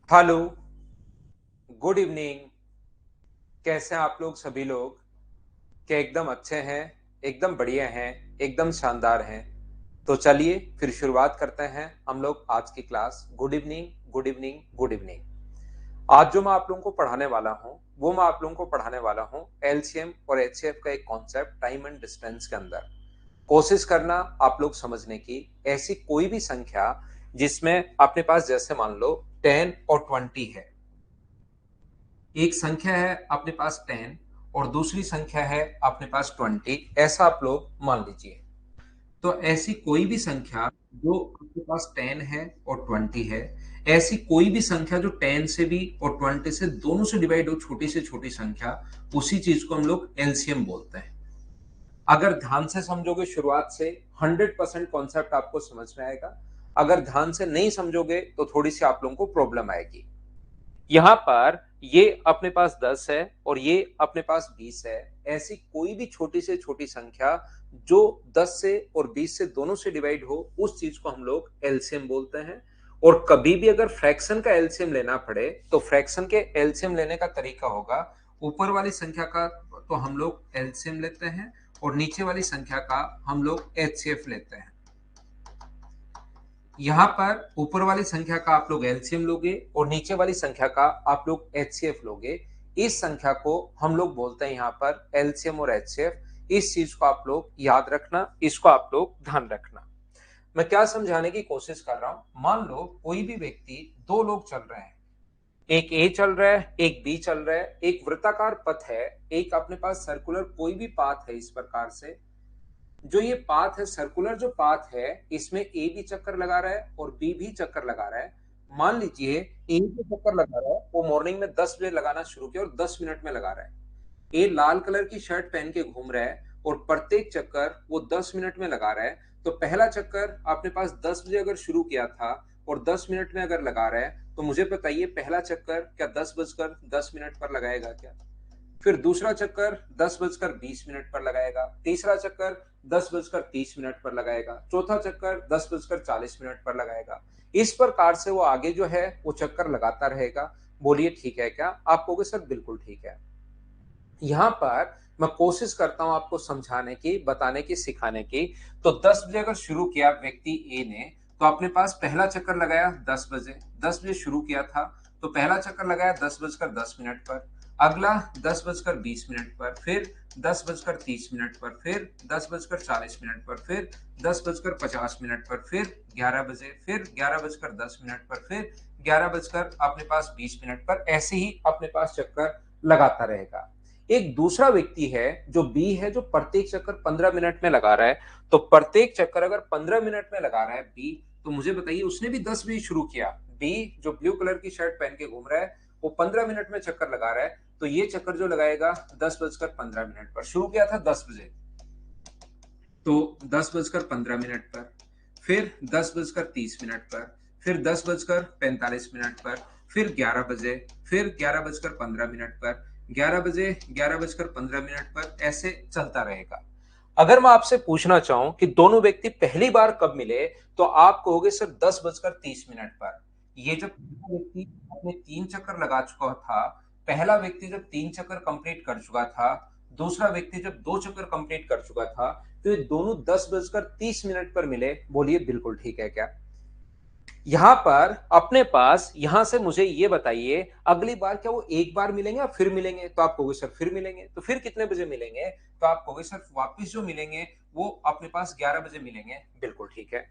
Hello, good evening. कैसे हैं आप लोग सभी लोग? क्या एकदम अच्छे हैं? एकदम बढ़िया हैं, एकदम शानदार हैं। तो चलिए फिर शुरुआत करते हैं हम लोग आज की class. Good evening, good evening, good evening. आज जो मैं आप लोगों को पढ़ाने वाला हूँ वो मैं आप लोगों को पढ़ाने वाला हूँ एलसीएम और एचसीएफ का एक कॉन्सेप्ट टाइम एंड डिस्टेंस के अंदर। कोशिश करना आप लोग समझने की, ऐसी कोई भी संख्या जिसमें अपने पास जैसे मान लो 10 और 20 है। एक संख्या है अपने पास 10 और दूसरी संख्या है अपने पास 20, ऐसा आप लोग मान लीजिए। तो ऐसी कोई भी संख्या जो आपके पास 10 है और 20 है, ऐसी कोई भी संख्या जो 10 से भी और 20 से दोनों से डिवाइड हो, छोटी से छोटी संख्या, उसी चीज को हम लोग एलसीएम बोलते हैं। अगर ध्यान से समझोगे शुरुआत से 100% कॉन्सेप्ट आपको समझ में आएगा। अगर ध्यान से नहीं समझोगे तो थोड़ी सी आप लोगों को प्रॉब्लम आएगी। यहां पर ये अपने पास 10 है और ये अपने पास 20 है। ऐसी कोई भी छोटी से छोटी संख्या जो 10 से और 20 से दोनों से डिवाइड हो, उस चीज को हम लोग एलसीएम बोलते हैं। और कभी भी अगर फ्रैक्शन का एलसीएम लेना पड़े तो फ्रैक्शन के एलसीएम लेने का तरीका होगा, ऊपर वाली संख्या का तो हम लोग एलसीएम लेते हैं और नीचे वाली संख्या का हम लोग एचसीएफ लेते हैं। यहाँ पर ऊपर वाली संख्या का आप लोग एलसीएम लोगे और नीचे वाली संख्या का आप लोग एचसीएफ लोगे। इस संख्या को हम लोग बोलते हैं यहाँ पर एलसीएम और एचसीएफ। इस चीज को आप लोग याद रखना, इसको आप लोग ध्यान रखना। मैं क्या समझाने की कोशिश कर रहा हूं, मान लो कोई भी व्यक्ति, दो लोग चल रहे हैं। एक ए चल रहा है, एक बी चल रहा है। एक वृत्ताकार पथ है, एक अपने पास सर्कुलर कोई भी पाथ है। इस प्रकार से जो ये पाथ है, सर्कुलर जो पाथ है, इसमें ए भी चक्कर लगा रहा है और बी भी चक्कर लगा रहा है। मान लीजिए ए जो चक्कर लगा रहा है वो मॉर्निंग में 10 बजे लगाना शुरू किया और 10 मिनट में लगा रहा है। ए लाल कलर की शर्ट पहन के घूम रहा है और प्रत्येक चक्कर वो 10 मिनट में लगा रहा है। तो पहला चक्कर आपने पास 10 बजे अगर शुरू किया था और 10 मिनट में अगर लगा रहा है, तो मुझे बताइए पहला चक्कर क्या 10 बजकर 10 मिनट पर लगाएगा क्या? फिर दूसरा चक्कर 10 बजकर 20 मिनट पर लगाएगा, तीसरा चक्कर 10 बजकर 30 मिनट पर लगाएगा, चौथा चक्कर 10 बजकर 40 मिनट पर लगाएगा। इस प्रकार से वो आगे जो है वो चक्कर लगाता रहेगा। बोलिए ठीक है क्या? आप कहोगे सर बिल्कुल ठीक है। यहाँ पर मैं कोशिश करता हूं आपको समझाने की, बताने की, सिखाने की। तो 10 बजे अगर शुरू किया व्यक्ति ए ने, तो अपने पास पहला चक्कर लगाया 10 बजे। 10 बजे शुरू किया था तो पहला चक्कर लगाया 10 बजकर 10 मिनट पर। अगला 10 बजकर 20 मिनट पर, फिर 10 बजकर 30 मिनट पर, फिर 10 बजकर 40 मिनट पर, फिर 10 बजकर 50 मिनट पर, फिर 11 बजे, फिर 11 बजकर 10 मिनट पर, फिर 11 बजकर अपने पास 20 मिनट पर। ऐसे ही अपने पास चक्कर लगाता रहेगा। एक दूसरा व्यक्ति है जो बी है, जो प्रत्येक चक्कर 15 मिनट में लगा रहा है। तो प्रत्येक चक्कर अगर 15 मिनट में लगा रहा है बी, तो मुझे बताइए उसने भी 10 बजे शुरू किया। बी जो ब्लू कलर की शर्ट पहन के घूम रहा है वो 15 मिनट में चक्कर लगा रहा है। तो ये चक्कर जो लगाएगा 10 बजकर 15 मिनट पर, शुरू किया था 10 बजे, तो 10 बजकर 15 मिनट पर, फिर 10 बजकर 30 मिनट पर, फिर 10 बजकर 45 मिनट पर, फिर 11 बजे, फिर 11 बजकर 15 मिनट पर, 11 बजे, 11 बजकर 15 मिनट पर, ऐसे चलता रहेगा। अगर मैं आपसे पूछना चाहूं कि दोनों व्यक्ति पहली बार कब मिले, तो आप कहोगे सर 10 बजकर 30 मिनट पर। ये जब पहला व्यक्ति अपने 3 चक्कर लगा चुका था, पहला व्यक्ति जब 3 चक्कर कंप्लीट कर चुका था, दूसरा व्यक्ति जब 2 चक्कर कंप्लीट कर चुका था, तो ये दोनों 10 बजकर 30 मिनट पर मिले। बोलिए बिल्कुल ठीक है क्या? यहां पर अपने पास, यहां से मुझे ये बताइए अगली बार क्या वो एक बार मिलेंगे या फिर मिलेंगे? तो आप कहोगे सर फिर मिलेंगे। तो फिर कितने बजे मिलेंगे? तो आप कहोगे सर वापस जो मिलेंगे वो अपने पास 11 बजे मिलेंगे। बिल्कुल ठीक है।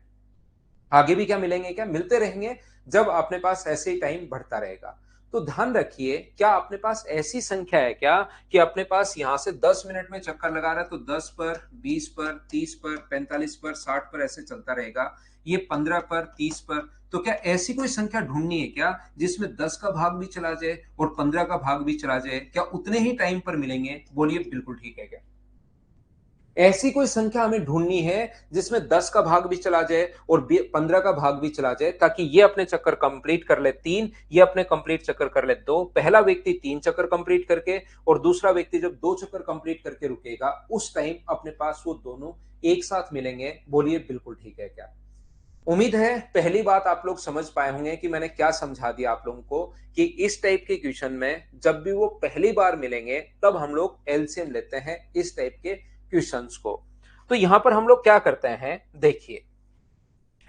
आगे भी क्या मिलेंगे? क्या मिलते रहेंगे जब अपने पास ऐसे ही टाइम बढ़ता रहेगा। तो ध्यान रखिए, क्या अपने पास ऐसी संख्या है क्या कि अपने पास यहां से 10 मिनट में चक्कर लगा रहा है तो 10 पर, 20 पर, 30 पर, 45 पर, 60 पर, ऐसे चलता रहेगा। ये 15 पर, 30 पर। तो क्या ऐसी कोई संख्या ढूंढनी है क्या जिसमें 10 का भाग भी चला जाए और 15 का भाग भी चला जाए? क्या उतने ही टाइम पर मिलेंगे? बोलिए बिल्कुल ठीक है क्या? ऐसी कोई संख्या हमें ढूंढनी है जिसमें 10 का भाग भी चला जाए और 15 का भाग भी चला जाए, ताकि ये अपने चक्कर कंप्लीट कर ले 3, ये अपने कंप्लीट चक्कर कर ले 2। पहला व्यक्ति 3 चक्कर कंप्लीट करके और दूसरा व्यक्ति जब 2 चक्कर कंप्लीट करके रुकेगा, उस टाइम अपने पास वो दोनों एक साथ मिलेंगे। बोलिए बिल्कुल ठीक है क्या? उम्मीद है पहली बात आप लोग समझ पाए होंगे कि मैंने क्या समझा दिया आप लोगों को कि इस टाइप के क्वेश्चन में जब भी वो पहली बार मिलेंगे तब हम लोग एलसीएम लेते हैं इस टाइप के क्वेश्चंस को। तो यहां पर हम लोग क्या करते हैं, देखिए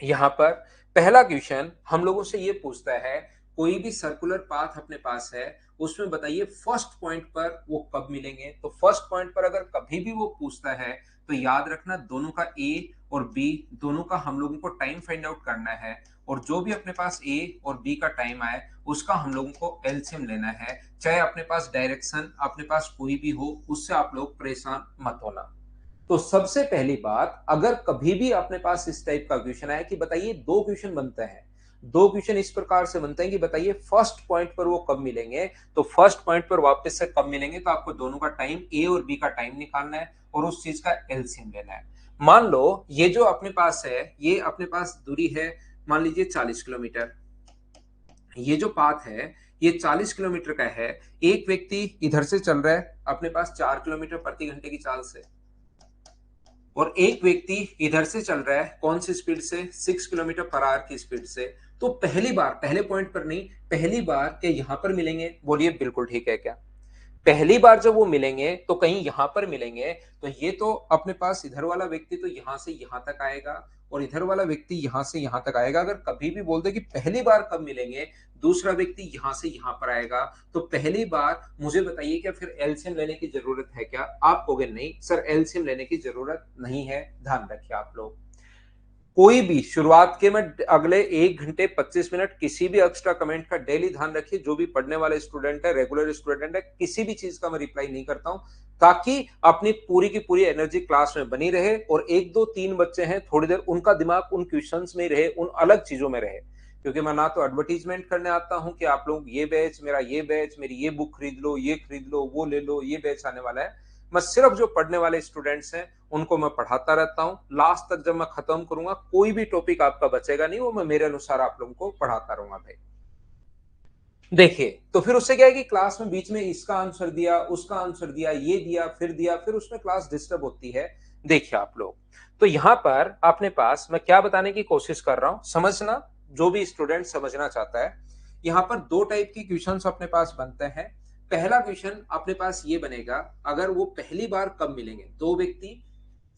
यहां पर पहला क्वेश्चन हम लोगों से ये पूछता है कोई भी सर्कुलर पाथ अपने पास है, उसमें बताइए फर्स्ट पॉइंट पर वो कब मिलेंगे। तो फर्स्ट पॉइंट पर अगर कभी भी वो पूछता है तो याद रखना दोनों का ए और बी दोनों का हम लोगों को टाइम फाइंड आउट करना है, और जो भी अपने पास ए और बी का टाइम आए उसका हम लोगों को एलसीएम लेना है। चाहे अपने पास डायरेक्शन अपने पास कोई भी हो, उससे आप लोग परेशान मत होना। तो सबसे पहली बात, अगर कभी भी अपने पास इस टाइप का क्वेश्चन आया कि बताइए दो क्वेश्चन बनते हैं, दो क्वेश्चन इस प्रकार से बनते हैं कि बताइए फर्स्ट पॉइंट पर वो कब मिलेंगे, तो फर्स्ट पॉइंट पर वापस से कब मिलेंगे, तो आपको दोनों का टाइम ए और बी का टाइम निकालना है और उस चीज का एलसीएम लेना है। मान लो ये जो अपने पास है, ये अपने पास दूरी है मान लीजिए 40 किलोमीटर, ये जो पाथ है ये 40 किलोमीटर का है। एक व्यक्ति इधर से चल रहा है अपने पास 4 किलोमीटर प्रति घंटे की चाल से, और एक व्यक्ति इधर से चल रहा है कौन सी स्पीड से, 6 किलोमीटर पर आवर की स्पीड से। तो पहली बार, पहले पॉइंट पर नहीं, पहली बार क्या यहां पर मिलेंगे, बोलिए बिल्कुल ठीक है क्या। पहली बार जब वो मिलेंगे तो कहीं यहां पर मिलेंगे, तो ये तो अपने पास इधर वाला व्यक्ति तो यहां से यहां तक आएगा और इधर वाला व्यक्ति यहां से यहां तक आएगा। अगर कभी भी बोल दे कि पहली बार कब मिलेंगे, दूसरा व्यक्ति यहां से यहां पर आएगा, तो पहली बार मुझे बताइए क्या फिर एलसीएम लेने की जरूरत है क्या। आप कहोगे नहीं सर एलसीएम लेने की जरूरत नहीं है। ध्यान रखिए आप लोग, कोई भी शुरुआत के में अगले 1 घंटे 25 मिनट किसी भी एक्स्ट्रा कमेंट का डेली ध्यान रखिए। जो भी पढ़ने वाले स्टूडेंट है, रेगुलर स्टूडेंट है, किसी भी चीज का मैं रिप्लाई नहीं करता हूं, ताकि अपनी पूरी की पूरी एनर्जी क्लास में बनी रहे और एक दो तीन बच्चे हैं थोड़ी देर उनका दिमाग उन क्वेश्चंस में रहे, उन अलग चीजों में रहे। क्योंकि मैं ना तो एडवर्टीजमेंट करने आता हूं कि आप लोग ये बैच, मेरा ये बैच, मेरी ये बुक खरीद लो, ये खरीद लो, वो ले लो, ये बैच आने वाला है। मैं सिर्फ जो पढ़ने वाले स्टूडेंट्स हैं उनको मैं पढ़ाता रहता हूं। लास्ट तक जब मैं खत्म करूंगा कोई भी टॉपिक आपका बचेगा नहीं, वो मैं मेरे अनुसार आप लोगों को पढ़ाता रहूंगा भाई। देखिए तो फिर उससे क्या है कि क्लास में बीच में इसका आंसर दिया, उसका आंसर दिया, ये दिया, फिर उसमें क्लास डिस्टर्ब होती है। देखिए आप लोग, तो यहां पर अपने पास मैं क्या बताने की कोशिश कर रहा हूं, समझना, जो भी स्टूडेंट समझना चाहता है। यहां पर दो टाइप की क्वेश्चंस अपने पास बनते हैं। पहला क्वेश्चन अपने पास ये बनेगा, अगर वो पहली बार कब मिलेंगे, दो व्यक्ति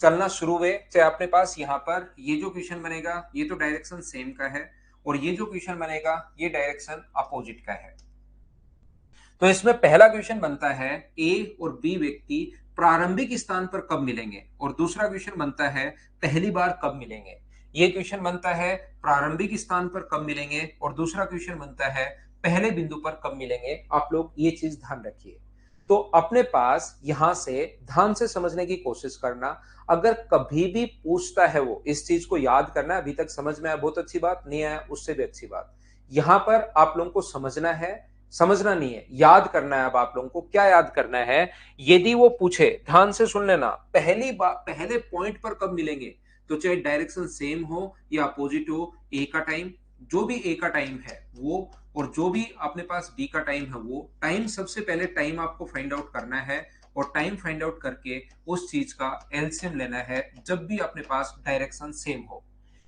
चलना शुरू हुए, चाहे अपने पास यहाँ पर ये जो क्वेश्चन बनेगा ये तो डायरेक्शन सेम का है, और ये जो क्वेश्चन बनेगा ये डायरेक्शन अपोजिट का है। तो इसमें पहला क्वेश्चन बनता है ए और बी व्यक्ति प्रारंभिक स्थान पर कब मिलेंगे, और दूसरा क्वेश्चन बनता है पहली बार कब मिलेंगे। ये क्वेश्चन बनता है प्रारंभिक स्थान पर कब मिलेंगे, और दूसरा क्वेश्चन बनता है पहले बिंदु पर कब मिलेंगे। आप लोग ये चीज ध्यान रखिए। तो अपने पास यहां से ध्यान से समझने की कोशिश करना, अगर कभी भी पूछता है वो इस चीज को याद करना। अभी तक समझ में आया बहुत अच्छी बात, नहीं आया उससे भी अच्छी बात। यहां पर आप लोगों को समझना है, समझना नहीं है, याद करना है। अब आप लोगों को क्या याद करना है, यदि वो पूछे, ध्यान से सुन लेना, पहली बार पहले पॉइंट पर कब मिलेंगे, तो चाहे डायरेक्शन सेम हो या अपोजिट हो, ए का टाइम, जो भी ए का टाइम है वो, और जो भी अपने पास बी का टाइम है वो टाइम, सबसे पहले टाइम आपको फाइंड आउट करना है, और टाइम फाइंड आउट करके उस चीज का एलसीएम लेना है जब भी अपने पास डायरेक्शन सेम हो।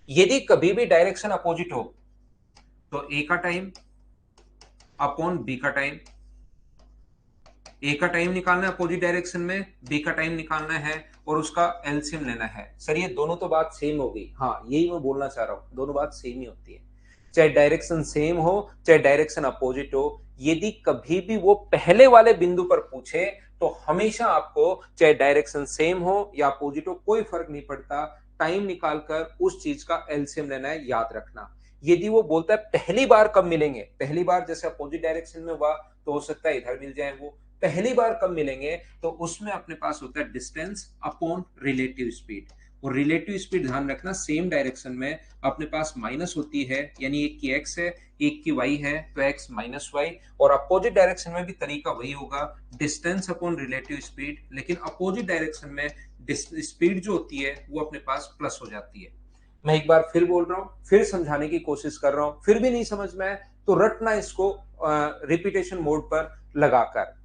यदि कभी भी डायरेक्शन अपोजिट हो तो ए का टाइम अपॉन बी का टाइम, ए का टाइम निकालना है अपोजिट डायरेक्शन में, बी का टाइम निकालना है और उसका एलसीएम लेना है। सर ये दोनों तो बात सेम हो गई, हाँ यही मैं बोलना चाह रहा हूं, दोनों बात सेम ही होती है। चाहे डायरेक्शन सेम हो चाहे डायरेक्शन अपोजिट हो, यदि कभी भी वो पहले वाले बिंदु पर पूछे तो हमेशा आपको चाहे डायरेक्शन सेम हो या अपोजिट हो कोई फर्क नहीं पड़ता, टाइम निकालकर उस चीज का एलसीएम लेना है, याद रखना। यदि वो बोलता है पहली बार कब मिलेंगे, पहली बार जैसे अपोजिट डायरेक्शन में हुआ तो हो सकता है इधर मिल जाए वो, पहली बार कब मिलेंगे तो उसमें अपने पास होता है डिस्टेंस अपॉन रिलेटिव स्पीड। और रिलेटिव स्पीड ध्यान रखना सेम डायरेक्शन में अपने पास माइनस होती है, यानी एक की एक्स है एक की वाई है तो एक्स माइनस वाई, और अपोजिट डायरेक्शन में भी तरीका वही होगा, डिस्टेंस अपॉन रिलेटिव स्पीड, लेकिन अपोजिट डायरेक्शन में स्पीड जो होती है वो अपने पास प्लस हो जाती है। मैं एक बार फिर बोल रहा हूं, फिर समझाने की कोशिश कर रहा हूं, फिर भी नहीं समझ में आए तो रटना इसको रिपीटेशन मोड पर लगाकर,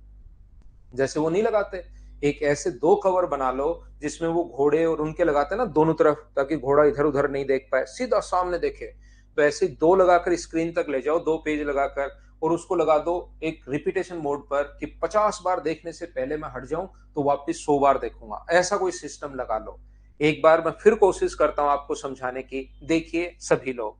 जैसे वो नहीं लगाते, एक ऐसे दो कवर बना लो जिसमें वो घोड़े और उनके लगाते हैं ना दोनों तरफ, ताकि घोड़ा इधर उधर नहीं देख पाए, सीधा सामने देखे। तो ऐसे दो लगाकर स्क्रीन तक ले जाओ, दो पेज लगाकर, और उसको लगा दो एक रिपीटेशन मोड पर कि 50 बार देखने से पहले मैं हट जाऊं तो वापस 100 बार देखूंगा। ऐसा कोई सिस्टम लगा लो। एक बार मैं फिर कोशिश करता हूं आपको समझाने की। देखिए सभी लोग,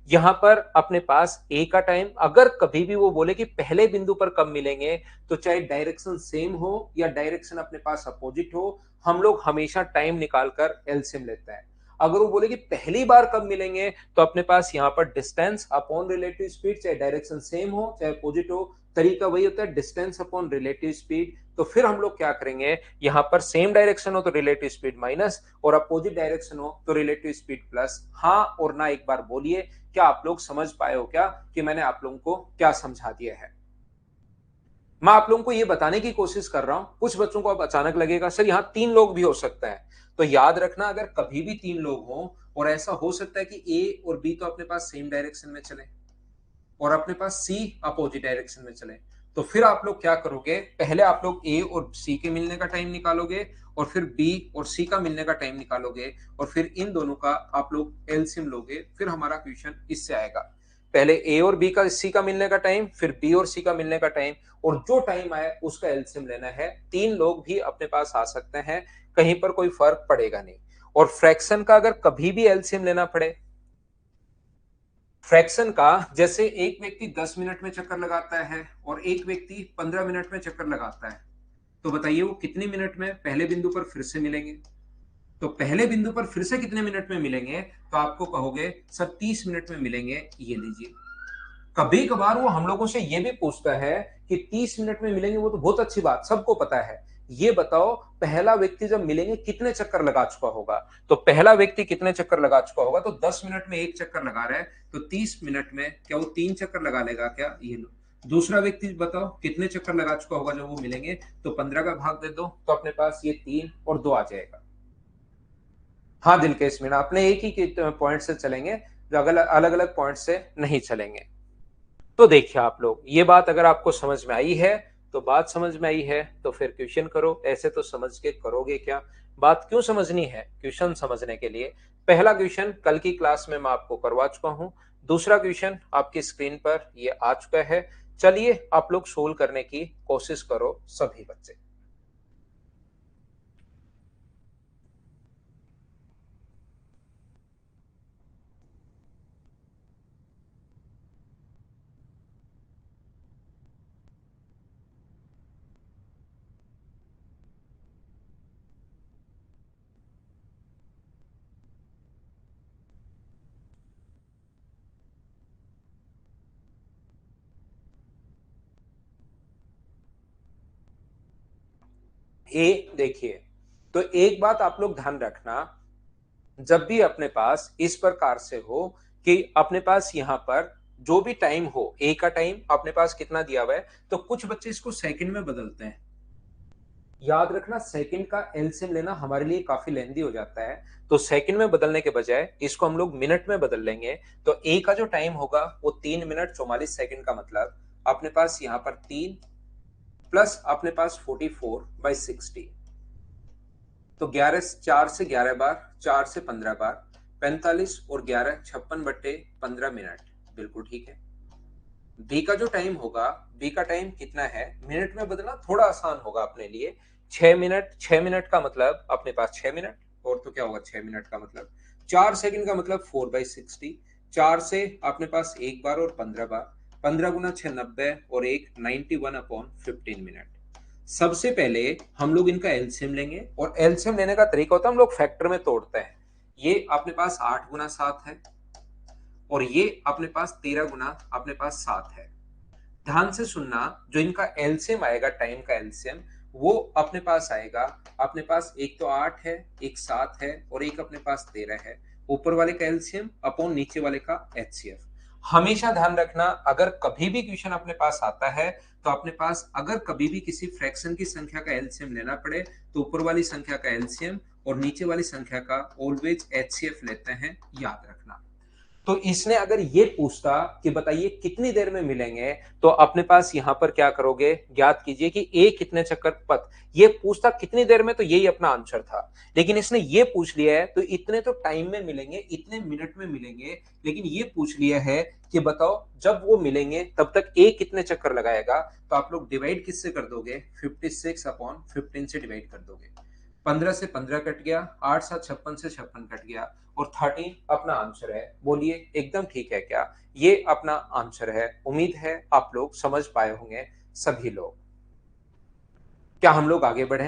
यहां पर अपने पास ए का टाइम, अगर कभी भी वो बोले कि पहले बिंदु पर कब मिलेंगे, तो चाहे डायरेक्शन सेम हो या डायरेक्शन अपने पास अपोजिट हो, हम लोग हमेशा टाइम निकालकर एलसीएम लेते हैं। अगर वो बोले कि पहली बार कब मिलेंगे, तो अपने पास यहां पर डिस्टेंस अपॉन रिलेटिव स्पीड, चाहे डायरेक्शन सेम हो चाहे अपोजिट हो, तरीका वही होता है, डिस्टेंस अपॉन रिलेटिव स्पीड। तो फिर हम लोग क्या करेंगे, यहां पर सेम डायरेक्शन हो तो रिलेटिव स्पीड माइनस, और अपोजिट डायरेक्शन हो तो रिलेटिव स्पीड प्लस। हाँ और ना एक बार बोलिए, क्या आप लोग समझ पाए हो क्या कि मैंने आप लोगों को क्या समझा दिया है? मैं आप लोगों को यह बताने की कोशिश कर रहा हूं। कुछ बच्चों को अब अचानक लगेगा सर यहां तीन लोग भी हो सकते हैं। तो याद रखना, अगर कभी भी तीन लोग हो और ऐसा हो सकता है कि ए और बी तो अपने पास सेम डायरेक्शन में चले और अपने पास सी अपोजिट डायरेक्शन में चले, तो फिर आप लोग क्या करोगे, पहले आप लोग ए और सी के मिलने का टाइम निकालोगे, और फिर बी और सी का मिलने का टाइम निकालोगे, और फिर इन दोनों का आप लोग एलसीएम लोगे। फिर हमारा क्वेश्चन इससे आएगा, पहले ए और बी का सी का मिलने का टाइम, फिर बी और सी का मिलने का टाइम, और जो टाइम आए उसका एलसीएम लेना है। तीन लोग भी अपने पास आ सकते हैं, कहीं पर कोई फर्क पड़ेगा नहीं। और फ्रैक्शन का अगर कभी भी एलसीएम लेना पड़े, फ्रैक्शन का, जैसे एक व्यक्ति 10 मिनट में चक्कर लगाता है और एक व्यक्ति 15 मिनट में चक्कर लगाता है, तो बताइए वो कितने मिनट में पहले बिंदु पर फिर से मिलेंगे? तो पहले बिंदु पर फिर से कितने मिनट में मिलेंगे, तो आपको कहोगे सर 30 मिनट में मिलेंगे। ये लीजिए, कभी कभार वो हम लोगों से ये भी पूछता है कि 30 मिनट में मिलेंगे, वो तो बहुत अच्छी बात, सबको पता है। ये बताओ पहला व्यक्ति जब मिलेंगे कितने चक्कर लगा चुका होगा? तो पहला व्यक्ति कितने चक्कर लगा चुका होगा, तो 10 मिनट में एक चक्कर लगा रहा है, तो 30 मिनट में क्या वो तीन चक्कर लगा लेगा क्या? ये लो। दूसरा व्यक्ति बताओ कितने चक्कर लगा चुका होगा जब वो मिलेंगे, तो 15 का भाग दे दो, तो अपने पास ये 3 और 2 आ जाएगा। हाँ दिलकेश मीणा, अपने एक ही पॉइंट से चलेंगे, जो अलग अलग पॉइंट से नहीं चलेंगे। तो देखिए आप लोग, ये बात अगर आपको समझ में आई है तो बात समझ में आई है तो फिर क्वेश्चन करो। ऐसे तो समझ के करोगे क्या? बात क्यों समझनी है? क्वेश्चन समझने के लिए। पहला क्वेश्चन कल की क्लास में मैं आपको करवा चुका हूं, दूसरा क्वेश्चन आपकी स्क्रीन पर ये आ चुका है। चलिए आप लोग सोल्व करने की कोशिश करो सभी बच्चे। ए देखिए, तो एक बात आप लोग ध्यान रखना, जब भी अपने पास इस प्रकार से हो कि अपने पास यहां पर जो भी टाइम हो, ए का टाइम अपने पास कितना दिया हुआ है, तो कुछ बच्चे इसको सेकंड में बदलते हैं। याद रखना, सेकंड का एलसीएम लेना हमारे लिए काफी लेंदी हो जाता है, तो सेकंड में बदलने के बजाय इसको हम लोग मिनट में बदल लेंगे। तो ए का जो टाइम होगा वो 3 मिनट 44 सेकंड का मतलब अपने पास यहाँ पर 3 प्लस अपने पास 44/60, तो 4 से 11 बार, 4 से 15 बार, 45 और 11 56/15 मिनट। बिल्कुल ठीक है। बी का जो टाइम होगा, बी का टाइम कितना है, मिनट में बदलना थोड़ा आसान होगा अपने लिए। 6 मिनट, 6 मिनट का मतलब अपने पास 6 मिनट, और तो क्या होगा 6 मिनट का मतलब 4 सेकंड का मतलब 4/60। 4 से अपने पास एक बार और 15 बार, 15 × 6 90, और एक 91/15 मिनट। सबसे पहले हम लोग इनका एलसीएम लेंगे, और एलसीएम लेने का तरीका होता है हम लोग फैक्टर में तोड़ते हैं। ये अपने पास 8 × 7 है, और ये अपने पास 13 × अपने पास 7 है। ध्यान से सुनना, जो इनका एलसीएम आएगा, टाइम का एलसीएम, वो अपने पास आएगा, अपने पास एक तो 8 है, एक 7 है, और एक अपने पास 13 है। ऊपर वाले का एलसीएम अपॉन नीचे वाले का एचसीएफ। हमेशा ध्यान रखना, अगर कभी भी क्वेश्चन अपने पास आता है, तो अपने पास अगर कभी भी किसी फ्रैक्शन की संख्या का एलसीएम लेना पड़े, तो ऊपर वाली संख्या का एलसीएम और नीचे वाली संख्या का ऑलवेज एचसीएफ लेते हैं, याद रखना। तो इसने अगर ये पूछता कि बताइए कितनी देर में मिलेंगे, तो अपने पास यहां पर क्या करोगे, ज्ञात कीजिए कि ए कितने चक्कर पथ। ये पूछता कितनी देर में, तो यही अपना आंसर था। लेकिन इसने ये पूछ लिया है तो इतने तो टाइम में मिलेंगे, इतने मिनट में मिलेंगे। लेकिन ये पूछ लिया है कि बताओ जब वो मिलेंगे तब तक ए कितने चक्कर लगाएगा। तो आप लोग डिवाइड किससे कर दोगे, 56/15 से डिवाइड कर दोगे। 15 से 15 कट गया, 8 7 56 से 56 कट गया, और 13 अपना आंसर है। बोलिए एकदम ठीक है क्या? ये अपना आंसर है। उम्मीद है आप लोग समझ पाए होंगे सभी लोग। क्या हम लोग आगे बढ़े?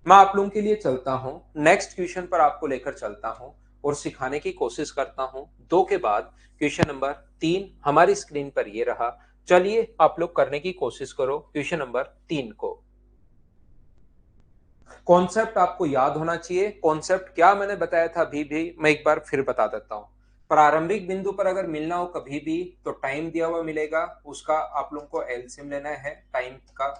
मैं आप लोगों के लिए चलता हूं, नेक्स्ट क्वेश्चन पर आपको लेकर चलता हूं और सिखाने की कोशिश करता हूं। 2 के बाद क्वेश्चन नंबर 3 हमारी स्क्रीन पर ये रहा। चलिए आप लोग करने की कोशिश करो क्वेश्चन नंबर 3 को। कॉन्सेप्ट आपको याद होना चाहिए। कॉन्सेप्ट क्या मैंने बताया था अभी भी मैं एक बार फिर बता देता हूं। प्रारंभिक बिंदु पर अगर मिलना हो कभी भी, तो टाइम दिया हुआ मिलेगा, उसका आप लोगों को एलसीएम लेना है टाइम का।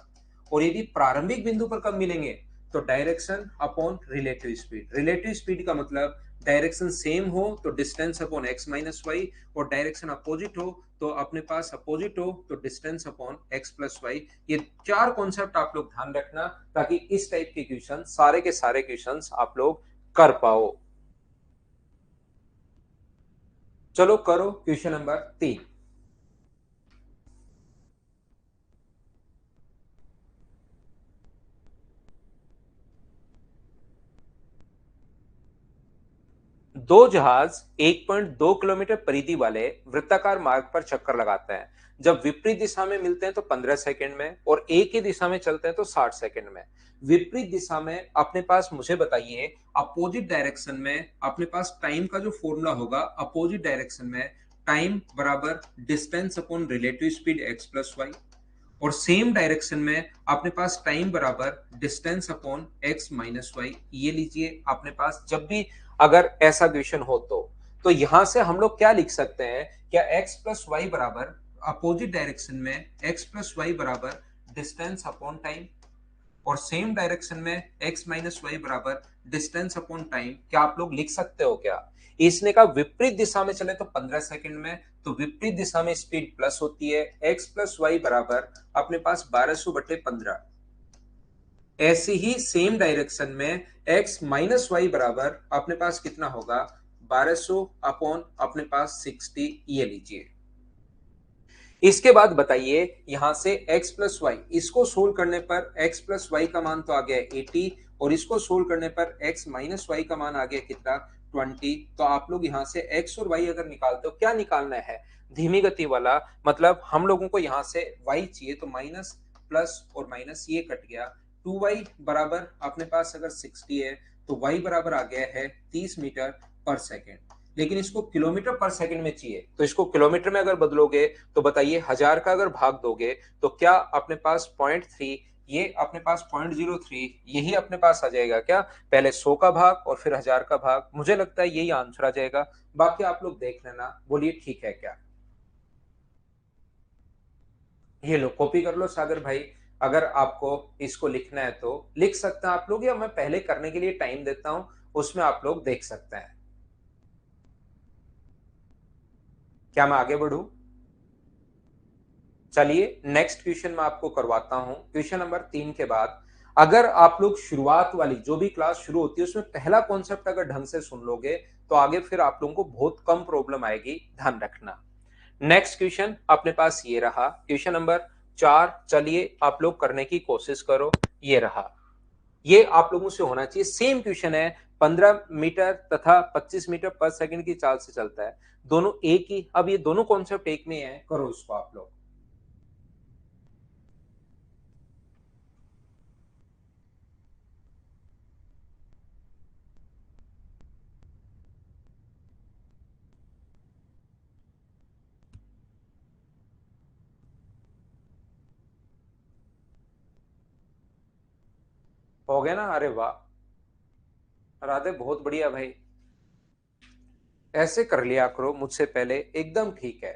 और यदि प्रारंभिक बिंदु पर कब मिलेंगे, तो direction upon relative speed. Relative speed का मतलब डायरेक्शन सेम हो तो distance upon x minus y, और डायरेक्शन अपोजिट हो तो अपने पास अपोजिट हो तो distance upon x plus y. ये 4 कॉन्सेप्ट आप लोग ध्यान रखना, ताकि इस टाइप के क्वेश्चन सारे के सारे क्वेश्चन आप लोग कर पाओ। चलो करो क्वेश्चन नंबर 3। दो जहाज 1.2 किलोमीटर परिधि वाले वृत्ताकार मार्ग पर चक्कर लगाते हैं। जब विपरीत दिशा में मिलते हैं तो 15 सेकंड में, और एक ही दिशा में चलते हैं तो 60 सेकंड में। विपरीत दिशा में अपने पास मुझे बताइए, अपोजिट डायरेक्शन में अपने पास टाइम का जो फॉर्मूला होगा, अपोजिट डायरेक्शन में टाइम बराबर distance upon relative speed x plus y, और सेम डायरेक्शन में अपने पास टाइम बराबर distance upon x minus y. ये लीजिए अपने पास जब भी अगर ऐसा क्वेश्चन हो तो यहां से हम लोग क्या लिख सकते हैं, क्या एक्स प्लस वाई बराबर अपोजिट डायरेक्शन में एक्स प्लस वाई बराबर डिस्टेंस अपॉन टाइम, और सेम डायरेक्शन में x माइनस वाई बराबर डिस्टेंस अपॉन टाइम। क्या आप लोग लिख सकते हो क्या? इसने का विपरीत दिशा में चले तो 15 सेकंड में, तो विपरीत दिशा में स्पीड प्लस होती है, x प्लस वाई बराबर अपने पास 1200/15। ऐसे ही सेम डायरेक्शन में x माइनस वाई बराबर अपने पास कितना होगा, 1200 अपॉन अपने पास 60। ये लीजिए। इसके बाद बताइए यहां से x प्लस वाई, इसको सोल्व करने पर x प्लस वाई का मान तो आ गया 80, और इसको सोल्व करने पर x माइनस वाई का मान आ गया कितना, 20। तो आप लोग यहां से x और y अगर निकालते हो, क्या निकालना है, धीमी गति वाला। मतलब हम लोगों को यहां से y चाहिए, तो माइनस प्लस और माइनस ये कट गया। 2y बराबर अपने पास अगर 60 है, तो y बराबर आ गया है 30 मीटर पर सेकेंड। लेकिन इसको किलोमीटर पर सेकंड में चाहिए, तो इसको किलोमीटर में अगर बदलोगे तो बताइए 1000 का अगर भाग दोगे तो क्या अपने पास 0.3, ये अपने पास 0.03, यही अपने पास आ जाएगा क्या? पहले 100 का भाग और फिर 1000 का भाग। मुझे लगता है यही आंसर आ जाएगा। बाकी आप लोग देख लेना, बोलिए ठीक है क्या? ये लो कॉपी कर लो सागर भाई। अगर आपको इसको लिखना है तो लिख सकते हैं आप लोग, या मैं पहले करने के लिए टाइम देता हूं, उसमें आप लोग देख सकते हैं। क्या मैं आगे बढ़ूं? चलिए नेक्स्ट क्वेश्चन मैं आपको करवाता हूं। क्वेश्चन नंबर 3 के बाद अगर आप लोग शुरुआत वाली जो भी क्लास शुरू होती है उसमें पहला कॉन्सेप्ट अगर ढंग से सुन लोगे, तो आगे फिर आप लोगों को बहुत कम प्रॉब्लम आएगी, ध्यान रखना। नेक्स्ट क्वेश्चन अपने पास ये रहा, क्वेश्चन नंबर 4। चलिए आप लोग करने की कोशिश करो। ये रहा, ये आप लोगों से होना चाहिए। सेम क्वेश्चन है, 15 मीटर तथा 25 मीटर पर सेकंड की चाल से चलता है, दोनों एक ही। अब ये दोनों कॉन्सेप्ट एक में है, करो इसको आप लोग। हो गया ना? अरे वाह राधे, बहुत बढ़िया भाई। ऐसे कर लिया करो मुझसे पहले, एकदम ठीक है।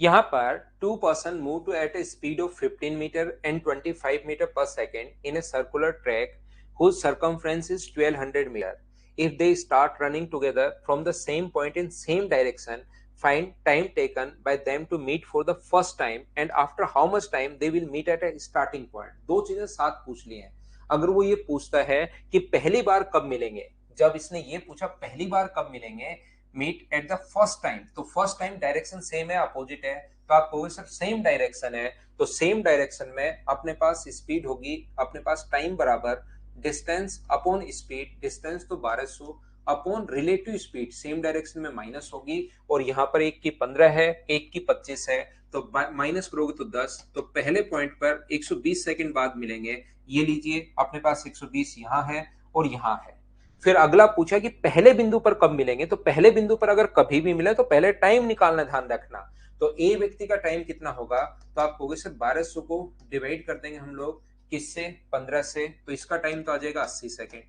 यहाँ पर two person move to at a speed of 15 metre and 25 metre per second in a circular track whose circumference is 1200 metre. if they start running together from the same point in same direction, find time taken by them to meet for the first time and after how much time they will meet at a starting point। दो चीजें साथ पूछ ली हैं। अगर वो ये पूछता है कि पहली बार कब मिलेंगे, जब इसने ये पूछा पहली बार कब मिलेंगे, meet at the first time, तो फर्स्ट टाइम डायरेक्शन सेम है, अपोजिट है, तो आप कहोगे सर सेम डायरेक्शन है, तो सेम डायरेक्शन में अपने पास स्पीड होगी, अपने पास टाइम बराबर डिस्टेंस अपॉन स्पीड, डिस्टेंस तो 1200 upon relative speed, same direction में माइनस होगी, और यहाँ पर एक की 15 है, एक की 25 है, तो माइनस करोगे तो 10, तो पहले पॉइंट पर 120 सेकंड बाद मिलेंगे। ये लीजिए अपने पास 120 यहाँ है और यहाँ है। फिर अगला पूछा कि पहले बिंदु पर कब मिलेंगे, तो पहले बिंदु पर अगर कभी भी मिले तो पहले टाइम निकालना, ध्यान रखना। तो ए व्यक्ति का टाइम कितना होगा, तो आप कहोगे सर 1200 को डिवाइड कर देंगे हम लोग किससे, 15 से, तो इसका टाइम तो आ जाएगा 80 सेकेंड।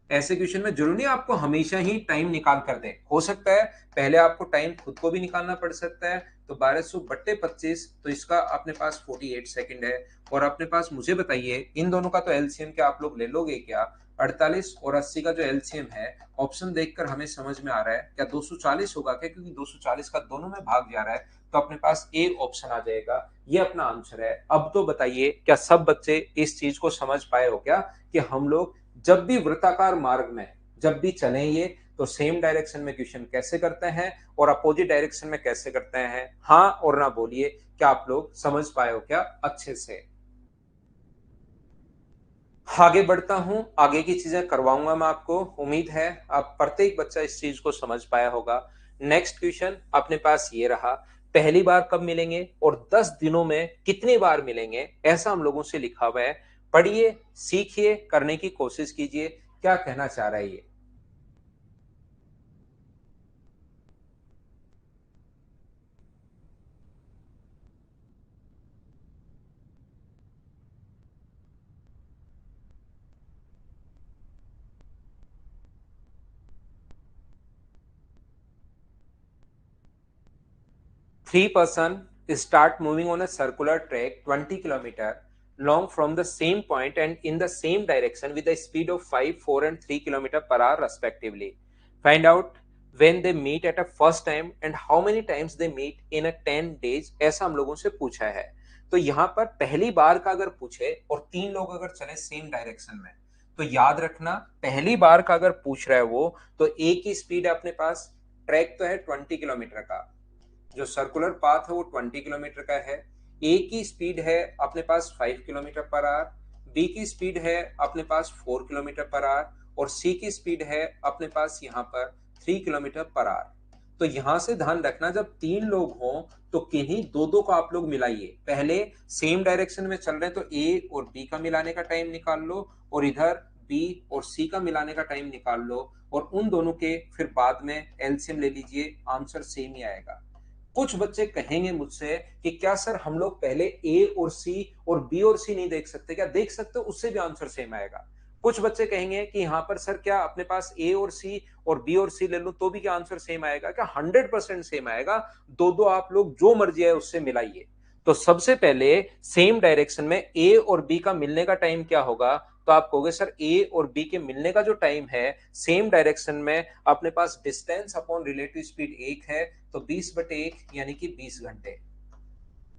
ऐसे क्वेश्चन में जरूरी नहीं आपको हमेशा ही टाइम निकाल कर दे, हो सकता है पहले आपको टाइम खुद को भी निकालना पड़ सकता है। तो 1200 बट्टे 25, तो इसका अपने पास 48 सेकंड है। और अपने पास मुझे बताइए इन दोनों का तो एलसीएम क्या आप लोग ले लोगे क्या, 48 और 80 का जो एलसीएम है, ऑप्शन देखकर हमें समझ में आ रहा है क्या 240 होगा क्या, क्योंकि 240 का दोनों में भाग जा रहा है, तो अपने पास ए ऑप्शन आ जाएगा, ये अपना आंसर है। अब तो बताइए क्या सब बच्चे इस चीज को समझ पाए हो क्या, कि हम लोग जब भी वृत्ताकार मार्ग में जब भी चलेंगे तो सेम डायरेक्शन में क्वेश्चन कैसे करते हैं और अपोजिट डायरेक्शन में कैसे करते हैं, हाँ और ना बोलिए, क्या आप लोग समझ पाए हो क्या अच्छे से। आगे बढ़ता हूं, आगे की चीजें करवाऊंगा मैं आपको, उम्मीद है आप प्रत्येक बच्चा इस चीज को समझ पाया होगा। नेक्स्ट क्वेश्चन अपने पास ये रहा, पहली बार कब मिलेंगे और 10 दिनों में कितनी बार मिलेंगे, ऐसा हम लोगों से लिखा हुआ है। पढ़िए, सीखिए, करने की कोशिश कीजिए, क्या कहना चाह रहा है ये। 3 person start moving on a circular track 20 kilometer long from the same point and in the same direction with a speed of 5, 4 and 3 kilometer per hour respectively. Find out when they meet at a first time and how many times they meet in a 10 days, ऐसा हम लोगों से पूछा है। तो यहाँ पर पहली बार का अगर पूछे और 3 लोग अगर चले सेम डायरेक्शन में, तो याद रखना पहली बार का अगर पूछ रहा है वो, तो एक ही स्पीड है अपने पास, ट्रैक तो है 20 किलोमीटर का, जो सर्कुलर पाथ है वो 20 किलोमीटर का है। ए की स्पीड है अपने पास 5 किलोमीटर पर आवर, बी की स्पीड है अपने पास 4 किलोमीटर पर आवर और सी की स्पीड है अपने पास यहाँ पर 3 किलोमीटर पर आवर। तो यहां से ध्यान रखना जब 3 लोग हों तो किन्हीं दो दो को आप लोग मिलाइए, पहले सेम डायरेक्शन में चल रहे हैं तो ए और बी का मिलाने का टाइम निकाल लो और इधर बी और सी का मिलाने का टाइम निकाल लो और उन दोनों के फिर बाद में एलसीएम ले लीजिए, आंसर सेम ही आएगा। कुछ बच्चे कहेंगे मुझसे कि क्या सर हम लोग पहले ए और सी और बी और सी नहीं देख सकते क्या, देख सकते हो, उससे भी आंसर सेम आएगा। कुछ बच्चे कहेंगे कि यहाँ पर सर क्या अपने पास ए और सी और बी और सी ले लो तो भी क्या आंसर सेम आएगा क्या, 100% सेम आएगा। दो दो आप लोग जो मर्जी है उससे मिलाइए। तो सबसे पहले सेम डायरेक्शन में ए और बी का मिलने का टाइम क्या होगा, तो आप कहोगे सर ए और बी के मिलने का जो टाइम है सेम डायरेक्शन में अपने पास डिस्टेंस अपॉन रिलेटिव स्पीड 1 है, तो 20/1 यानी कि 20 घंटे।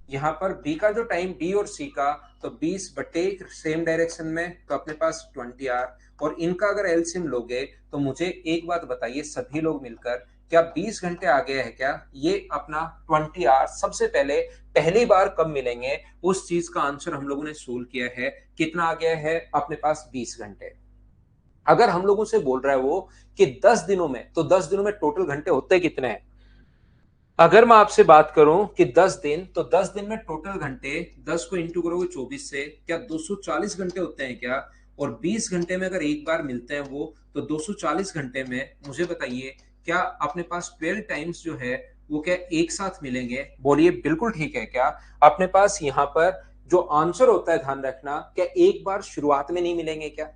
यहाँ पर बी का जो टाइम बी और सी का, तो 20/1 सेम डायरेक्शन में, तो अपने पास 20 आवर। और इनका अगर एलसीएम लोगे तो मुझे एक बात बताइए सभी लोग मिलकर, क्या 20 घंटे आ गया है क्या, ये अपना 20 आवर सबसे पहले पहली बार कब मिलेंगे उस चीज का आंसर हम लोगों ने सोल्व किया है। कितना आ गया है अपने पास 20 घंटे। अगर हम लोगों से बोल रहा है वो कि 10 दिनों में, तो 10 दिनों में टोटल घंटे होते कितने हैं। अगर मैं आपसे बात करूं कि 10 दिन, तो 10 दिन में टोटल घंटे 10 को इंटू करोगे 24 से, क्या 240 घंटे होते हैं क्या, और 20 घंटे में अगर एक बार मिलते हैं वो, तो 240 घंटे में मुझे बताइए क्या अपने पास 12 टाइम्स जो है वो क्या एक साथ मिलेंगे, बोलिए बिल्कुल ठीक है क्या। अपने पास यहाँ पर जो आंसर होता है ध्यान रखना, क्या एक बार शुरुआत में नहीं मिलेंगे क्या,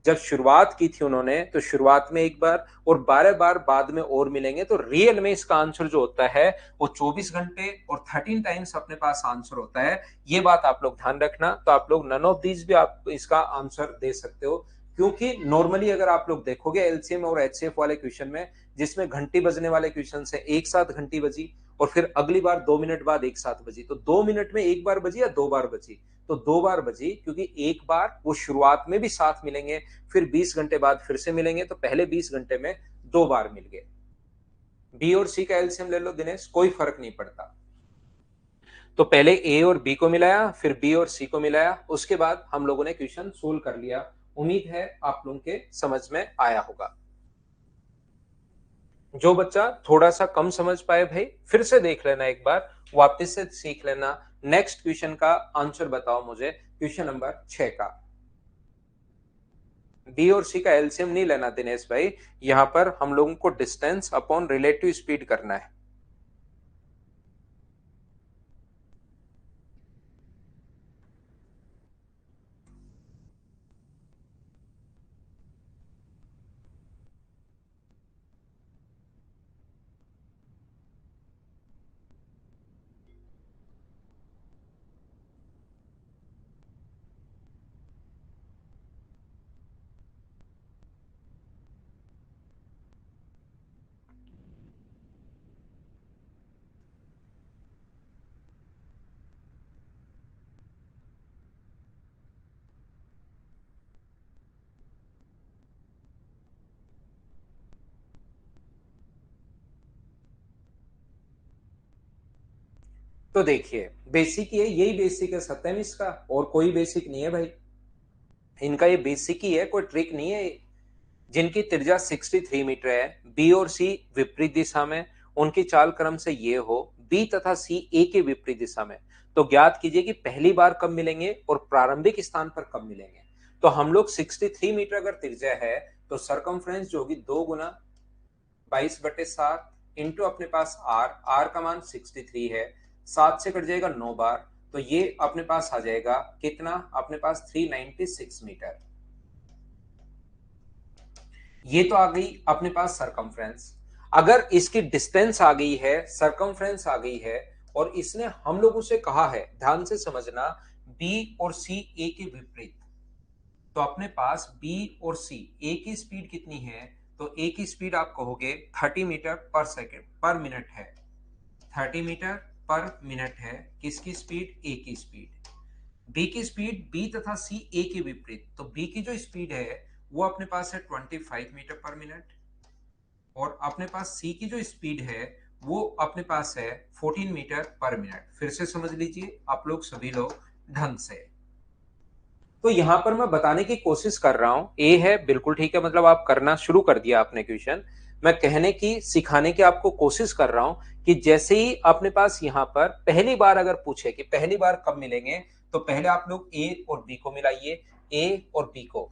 जब शुरुआत की थी उन्होंने तो शुरुआत में एक बार और 12 बार बाद में और मिलेंगे, तो रियल में इसका आंसर जो होता है वो 24 घंटे और 13 टाइम्स अपने पास आंसर होता है। ये बात आप लोग ध्यान रखना। तो आप लोग नन ऑफ दीज भी आप इसका आंसर दे सकते हो, क्योंकि नॉर्मली अगर आप लोग देखोगे एलसीएम और एचसीएफ वाले क्वेश्चन में, जिसमें घंटी बजने वाले क्वेश्चन से एक साथ घंटी बजी और फिर अगली बार 2 मिनट बाद एक साथ बजी, तो 2 मिनट में एक बार बजी या 2 बार बजी? तो 2 बार बजी, क्योंकि एक बार वो शुरुआत में भी साथ मिलेंगे, फिर 20 घंटे बाद फिर से मिलेंगे, तो पहले 20 घंटे में 2 बार मिल गए। बी और सी का एलसीएम ले लो दिनेश, कोई फर्क नहीं पड़ता। तो पहले ए और बी को मिलाया, फिर बी और सी को मिलाया, उसके बाद हम लोगों ने क्वेश्चन सोल्व कर लिया। उम्मीद है आप लोगों के समझ में आया होगा। जो बच्चा थोड़ा सा कम समझ पाए भाई फिर से देख लेना, एक बार वापस से सीख लेना। नेक्स्ट क्वेश्चन का आंसर बताओ मुझे, क्वेश्चन नंबर 6 का। बी और सी का एलसीएम नहीं लेना दिनेश भाई, यहां पर हम लोगों को डिस्टेंस अपॉन रिलेटिव स्पीड करना है। तो देखिए बेसिक ये, यही बेसिक है सत्यम इसका, और कोई बेसिक नहीं है भाई। इनका ये बेसिक ही है, कोई ट्रिक नहीं है। जिनकी त्रिज्या 63 मीटर है, बी और सी विपरीत दिशा में, उनकी चाल क्रम से ये हो, बी तथा सी ए के विपरीत दिशा में, तो ज्ञात कीजिए कि पहली बार कब मिलेंगे और प्रारंभिक स्थान पर कब मिलेंगे। तो हम लोग 63 मीटर अगर त्रिज्या है, तो सरकमफ्रेंस जो होगी 2 गुना 22/7 इंटू अपने पास आर, आर का मान 63 है, 7 से कट जाएगा 9 बार, तो ये अपने पास आ जाएगा कितना, अपने पास 396 मीटर। ये तो आ गई अपने पास सरकमफ्रेंस। अगर इसकी डिस्टेंस आ गई है, सरकमफ्रेंस आ गई है, और इसने हम लोगों से कहा है, ध्यान से समझना, बी और सी ए के विपरीत, तो अपने पास बी और सी ए की स्पीड कितनी है, तो ए की स्पीड आप कहोगे 30 मीटर पर सेकेंड पर मिनट है। 30 मीटर पर मिनट है किसकी स्पीड, ए की स्पीड। बी की स्पीड, बी तथा सी ए के विपरीत, तो बी की जो स्पीड है वो अपने पास है 25 मीटर पर मिनट, और अपने पास सी की जो स्पीड है वो अपने पास है 14 मीटर पर मिनट। फिर से समझ लीजिए आप लोग सभी लोग ढंग से। तो यहां पर मैं बताने की कोशिश कर रहा हूं, ए है बिल्कुल ठीक है, मतलब आप करना शुरू कर दिया आपने क्वेश्चन। मैं कहने की, सिखाने की आपको कोशिश कर रहा हूं कि जैसे ही अपने पास यहां पर पहली बार अगर पूछे कि पहली बार कब मिलेंगे, तो पहले आप लोग ए और बी को मिलाइए, ए और बी को।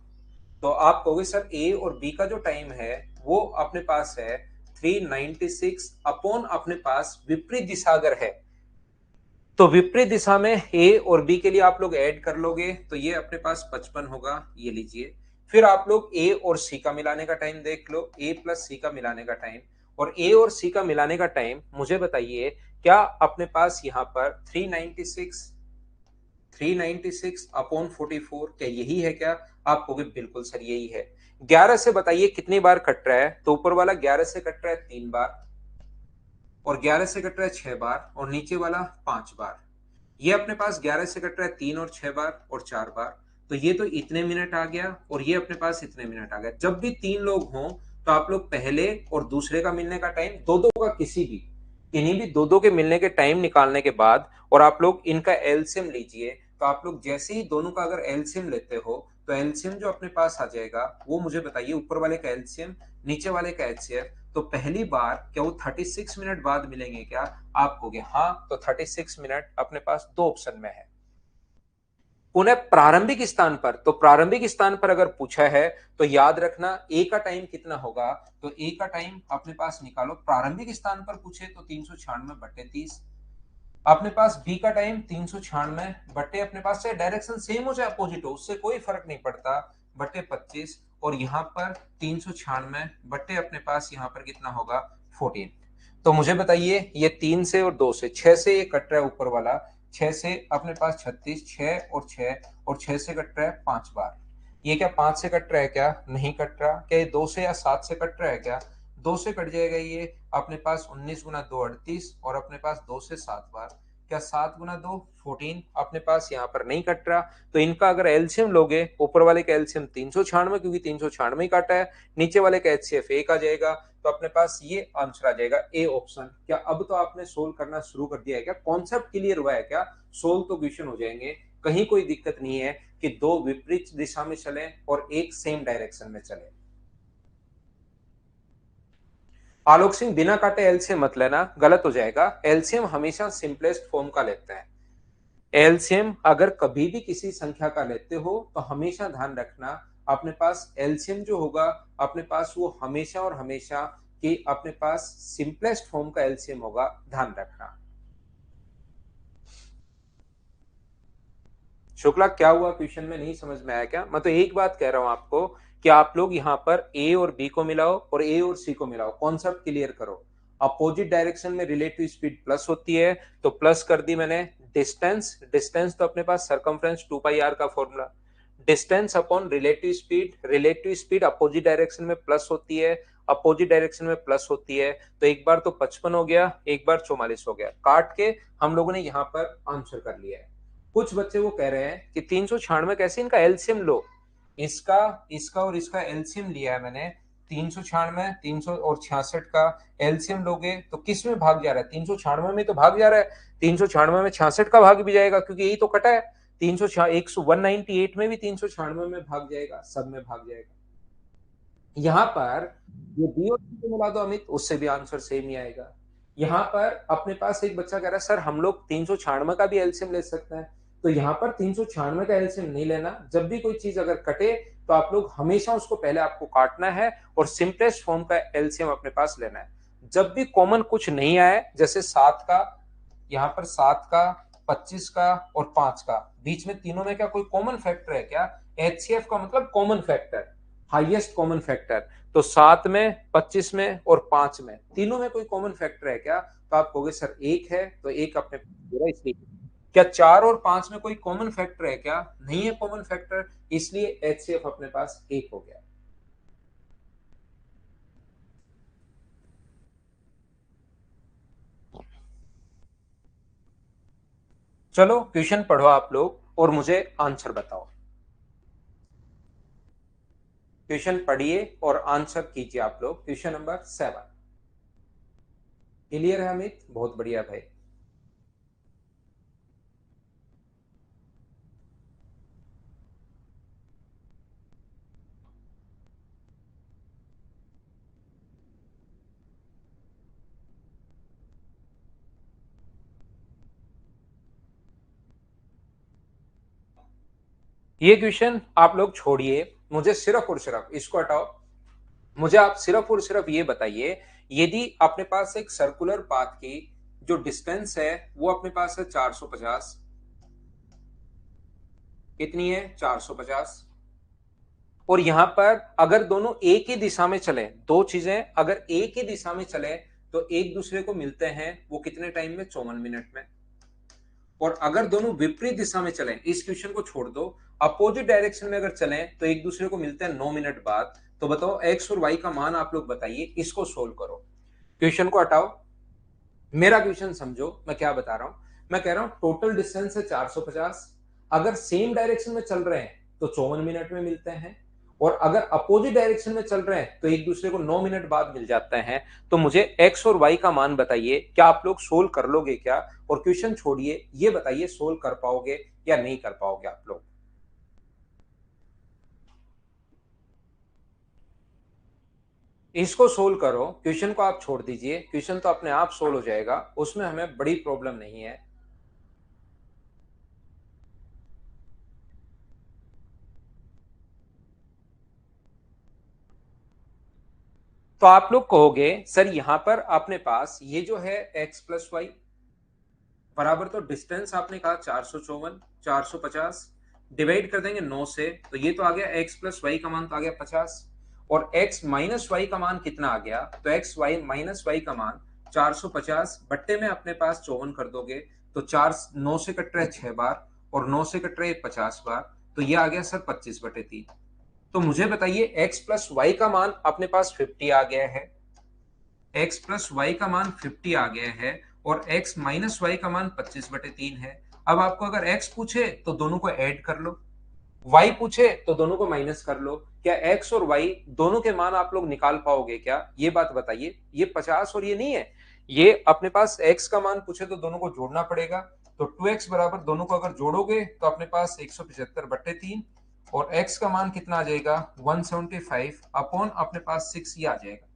तो आप कहोगे सर ए और बी का जो टाइम है वो अपने पास है 396 अपॉन अपने पास विपरीत दिशा अगर है, तो विपरीत दिशा में ए और बी के लिए आप लोग ऐड कर लोगे, तो ये अपने पास 55 होगा, ये लीजिए। फिर आप लोग ए और सी का मिलाने का टाइम देख लो, ए प्लस सी का मिलाने का टाइम, और ए और सी का मिलाने का टाइम मुझे बताइए क्या अपने पास यहाँ पर 396 अपॉन 44, क्या यही है क्या? आप कहोगे बिल्कुल सर यही है। 11 से बताइए कितनी बार कट रहा है, तो ऊपर वाला 11 से कट रहा है 3 बार, और 11 से कट रहा है 6 बार, और नीचे वाला 5 बार। ये अपने पास 11 से कट रहा है 3 और 6 बार और 4 बार, तो ये तो इतने मिनट आ गया, और ये अपने पास इतने मिनट आ गया। जब भी 3 लोग हों, तो आप लोग पहले और दूसरे का मिलने का टाइम, दो दो का किसी भी, इन्हीं भी दो दो के मिलने के टाइम निकालने के बाद, और आप लोग इनका एलसीएम लीजिए। तो आप लोग जैसे ही दोनों का अगर एलसीएम लेते हो, तो एलसीएम जो अपने पास आ जाएगा वो मुझे बताइए, ऊपर वाले का एलसीएम, नीचे वाले का एचसीएफ। तो पहली बार क्या वो 36 मिनट बाद मिलेंगे क्या? आप कहोगे हाँ, तो 36 मिनट अपने पास दो ऑप्शन में है। पुनः प्रारंभिक स्थान पर, तो प्रारंभिक स्थान पर अगर पूछा है, तो याद रखना ए का टाइम कितना होगा, तो ए का टाइम अपने पास निकालो, प्रारंभिक स्थान पर पूछे तो 396/30। अपने पास बी का टाइम 396 बट्टे अपने पास, चाहे डायरेक्शन सेम हो चाहे अपोजिट हो, उससे कोई फर्क नहीं पड़ता, बट्टे 25, और यहाँ पर 396 बट्टे अपने पास यहाँ पर कितना होगा 14। तो मुझे बताइए ये 3 से और 2 से, 6 से ये कट रहा है ऊपर वाला, 6 से अपने पास 36, 6 और 6, और 6 से कट रहा है 5 बार। ये क्या 5 से कट रहा है क्या? नहीं कट रहा। क्या ये 2 से या 7 से कट रहा है क्या? 2 से कट जाएगा ये। अपने पास 19 गुना 2 38 और अपने पास 2 से 7 बार। क्या 7 गुना 2 14 अपने पास यहाँ पर नहीं कट रहा। तो इनका अगर एलसीएम लोगे, ऊपर वाले का एलसीएम 396 क्योंकि 396 ही काटा है, नीचे वाले का एचसीएफ 1 आ जाएगा। तो अपने पास ये आंसर आ जाएगा ए ऑप्शन। क्या अब तो आपने सोल्व करना शुरू कर दिया है क्या? कॉन्सेप्ट क्लियर हुआ है क्या? सोल्व तो क्वेश्चन हो जाएंगे, कहीं कोई दिक्कत नहीं है कि दो विपरीत दिशा में चले और एक सेम डायरेक्शन में चले। आलोक सिंह बिना काटे एलसीएम मत लेना, गलत हो जाएगा। एलसीएम हमेशा सिंपलेस्ट फॉर्म का लेते हैं। एलसीएम अगर कभी भी किसी संख्या का लेते हो तो हमेशा ध्यान रखना अपने पास एलसीएम जो होगा अपने पास वो हमेशा और हमेशा कि अपने पास सिंपलेस्ट फॉर्म का एलसीएम होगा, ध्यान रखना। शुक्ला क्या हुआ? क्वेश्चन में नहीं समझ में आया क्या? मैं तो एक बात कह रहा हूं आपको कि आप लोग यहाँ पर ए और बी को मिलाओ और ए और सी को मिलाओ, कॉन्सेप्ट क्लियर करो। अपोजिट डायरेक्शन में रिलेटिव स्पीड प्लस होती है तो प्लस कर दी मैंने। डिस्टेंस, डिस्टेंस तो अपने पास सरकमफ्रेंस 2 पाई आर का formula. Distance upon relative speed opposite direction में प्लस होती है, अपोजिट डायरेक्शन में प्लस होती है। तो एक बार तो 55 हो गया, एक बार 44 हो गया। काट के हम लोगों ने यहाँ पर आंसर कर लिया है। कुछ बच्चे वो कह रहे हैं कि 396 कैसे, इनका एलसीएम लो। इसका इसका और इसका एलसीएम लिया है मैंने। 396 366 का एलसीएम लोगे तो किस में भाग जा रहा है? 396 में तो भाग जा रहा है। 396 में 66 का भाग भी जाएगा क्योंकि यही तो कटा है। 198 में भी 396 में भाग जाएगा, सब में भाग जाएगा। यहाँ पर ये बी और सी को मिला दो अमित, उससे भी आंसर सेम ही आएगा। यहाँ पर अपने पास एक बच्चा कह रहा है सर हम लोग 396 का भी एलसीएम ले सकते हैं। तो यहाँ पर 396 का एलसीएम नहीं लेना। जब भी कोई चीज अगर कटे तो आप लोग हमेशा उसको पहले आपको काटना है और सिंपलेस्ट फॉर्म का एलसीएम अपने पास लेना है। जब भी कॉमन कुछ नहीं आए, जैसे 7 का, यहाँ पर 7 का, 25 का और 5 का, बीच में तीनों में क्या कोई कॉमन फैक्टर है क्या? एचसीएफ का मतलब common factor, highest common factor. तो 7 में, 25 में और 5 में, तीनों में कोई कॉमन फैक्टर है क्या? तो आप कहोगे सर एक है, तो एक अपने पूरा इसलिए। क्या 4 और 5 में कोई कॉमन फैक्टर है क्या? नहीं है कॉमन फैक्टर, इसलिए एचसीएफ अपने पास एक हो गया। चलो क्वेश्चन पढ़ो आप लोग और मुझे आंसर बताओ। क्वेश्चन पढ़िए और आंसर कीजिए आप लोग। क्वेश्चन नंबर 7 क्लियर है अमित? बहुत बढ़िया भाई। ये क्वेश्चन आप लोग छोड़िए, मुझे सिर्फ और सिर्फ इसको हटाओ। मुझे आप सिर्फ और सिर्फ ये बताइए, यदि अपने पास एक सर्कुलर पाथ की जो डिस्टेंस है वो अपने पास है 450, कितनी है? 450। और यहां पर अगर दोनों एक ही दिशा में चले, दो चीजें अगर एक ही दिशा में चले तो एक दूसरे को मिलते हैं वो कितने टाइम में? 54 मिनट में। और अगर दोनों विपरीत दिशा में चलें, इस क्वेश्चन को छोड़ दो, अपोजिट डायरेक्शन में अगर चलें तो एक दूसरे को मिलते हैं 9 मिनट बाद। तो बताओ एक्स और वाई का मान आप लोग बताइए, इसको सोल्व करो। क्वेश्चन को हटाओ, मेरा क्वेश्चन समझो मैं क्या बता रहा हूं। मैं कह रहा हूं टोटल डिस्टेंस है 450, अगर सेम डायरेक्शन में चल रहे हैं तो 54 मिनट में मिलते हैं, और अगर अपोजिट डायरेक्शन में चल रहे हैं तो एक दूसरे को 9 मिनट बाद मिल जाते हैं। तो मुझे एक्स और वाई का मान बताइए, क्या आप लोग सोल्व कर लोगे क्या? और क्वेश्चन छोड़िए, ये बताइए सोल्व कर पाओगे या नहीं कर पाओगे आप लोग। इसको सोल्व करो, क्वेश्चन को आप छोड़ दीजिए, क्वेश्चन तो अपने आप सोल्व हो जाएगा, उसमें हमें बड़ी प्रॉब्लम नहीं है। तो आप लोग कहोगे सर यहां पर अपने पास ये जो है x प्लस वाई बराबर, तो डिस्टेंस आपने कहा 454, 450 डिवाइड कर देंगे 9 से, तो ये तो आ गया x प्लस वाई का मान तो आ गया 50, और x माइनस वाई का मान कितना आ गया? तो x वाई माइनस वाई का मान 450 बट्टे में अपने पास 54 कर दोगे तो 4 9 से कट रहे 6 बार और 9 से कट रहे 50 बार, तो ये आ गया सर 25/3। तो मुझे बताइए x प्लस वाई का मान अपने पास 50 आ गया है, x प्लस वाई का मान 50 आ गया है और x माइनस वाई का मान 25/3 है। अब आपको अगर x पूछे तो दोनों को ऐड कर लो, y पूछे तो दोनों को माइनस कर लो। क्या x और y दोनों के मान आप लोग निकाल पाओगे क्या? ये बात बताइए। ये 50 और ये नहीं है, ये अपने पास x का मान पूछे तो दोनों को जोड़ना पड़ेगा। तो 2x बराबर दोनों को अगर जोड़ोगे तो अपने पास 175/3 और x का मान कितना आ जाएगा 175 अपॉन अपने पास 6 ये आ जाएगा।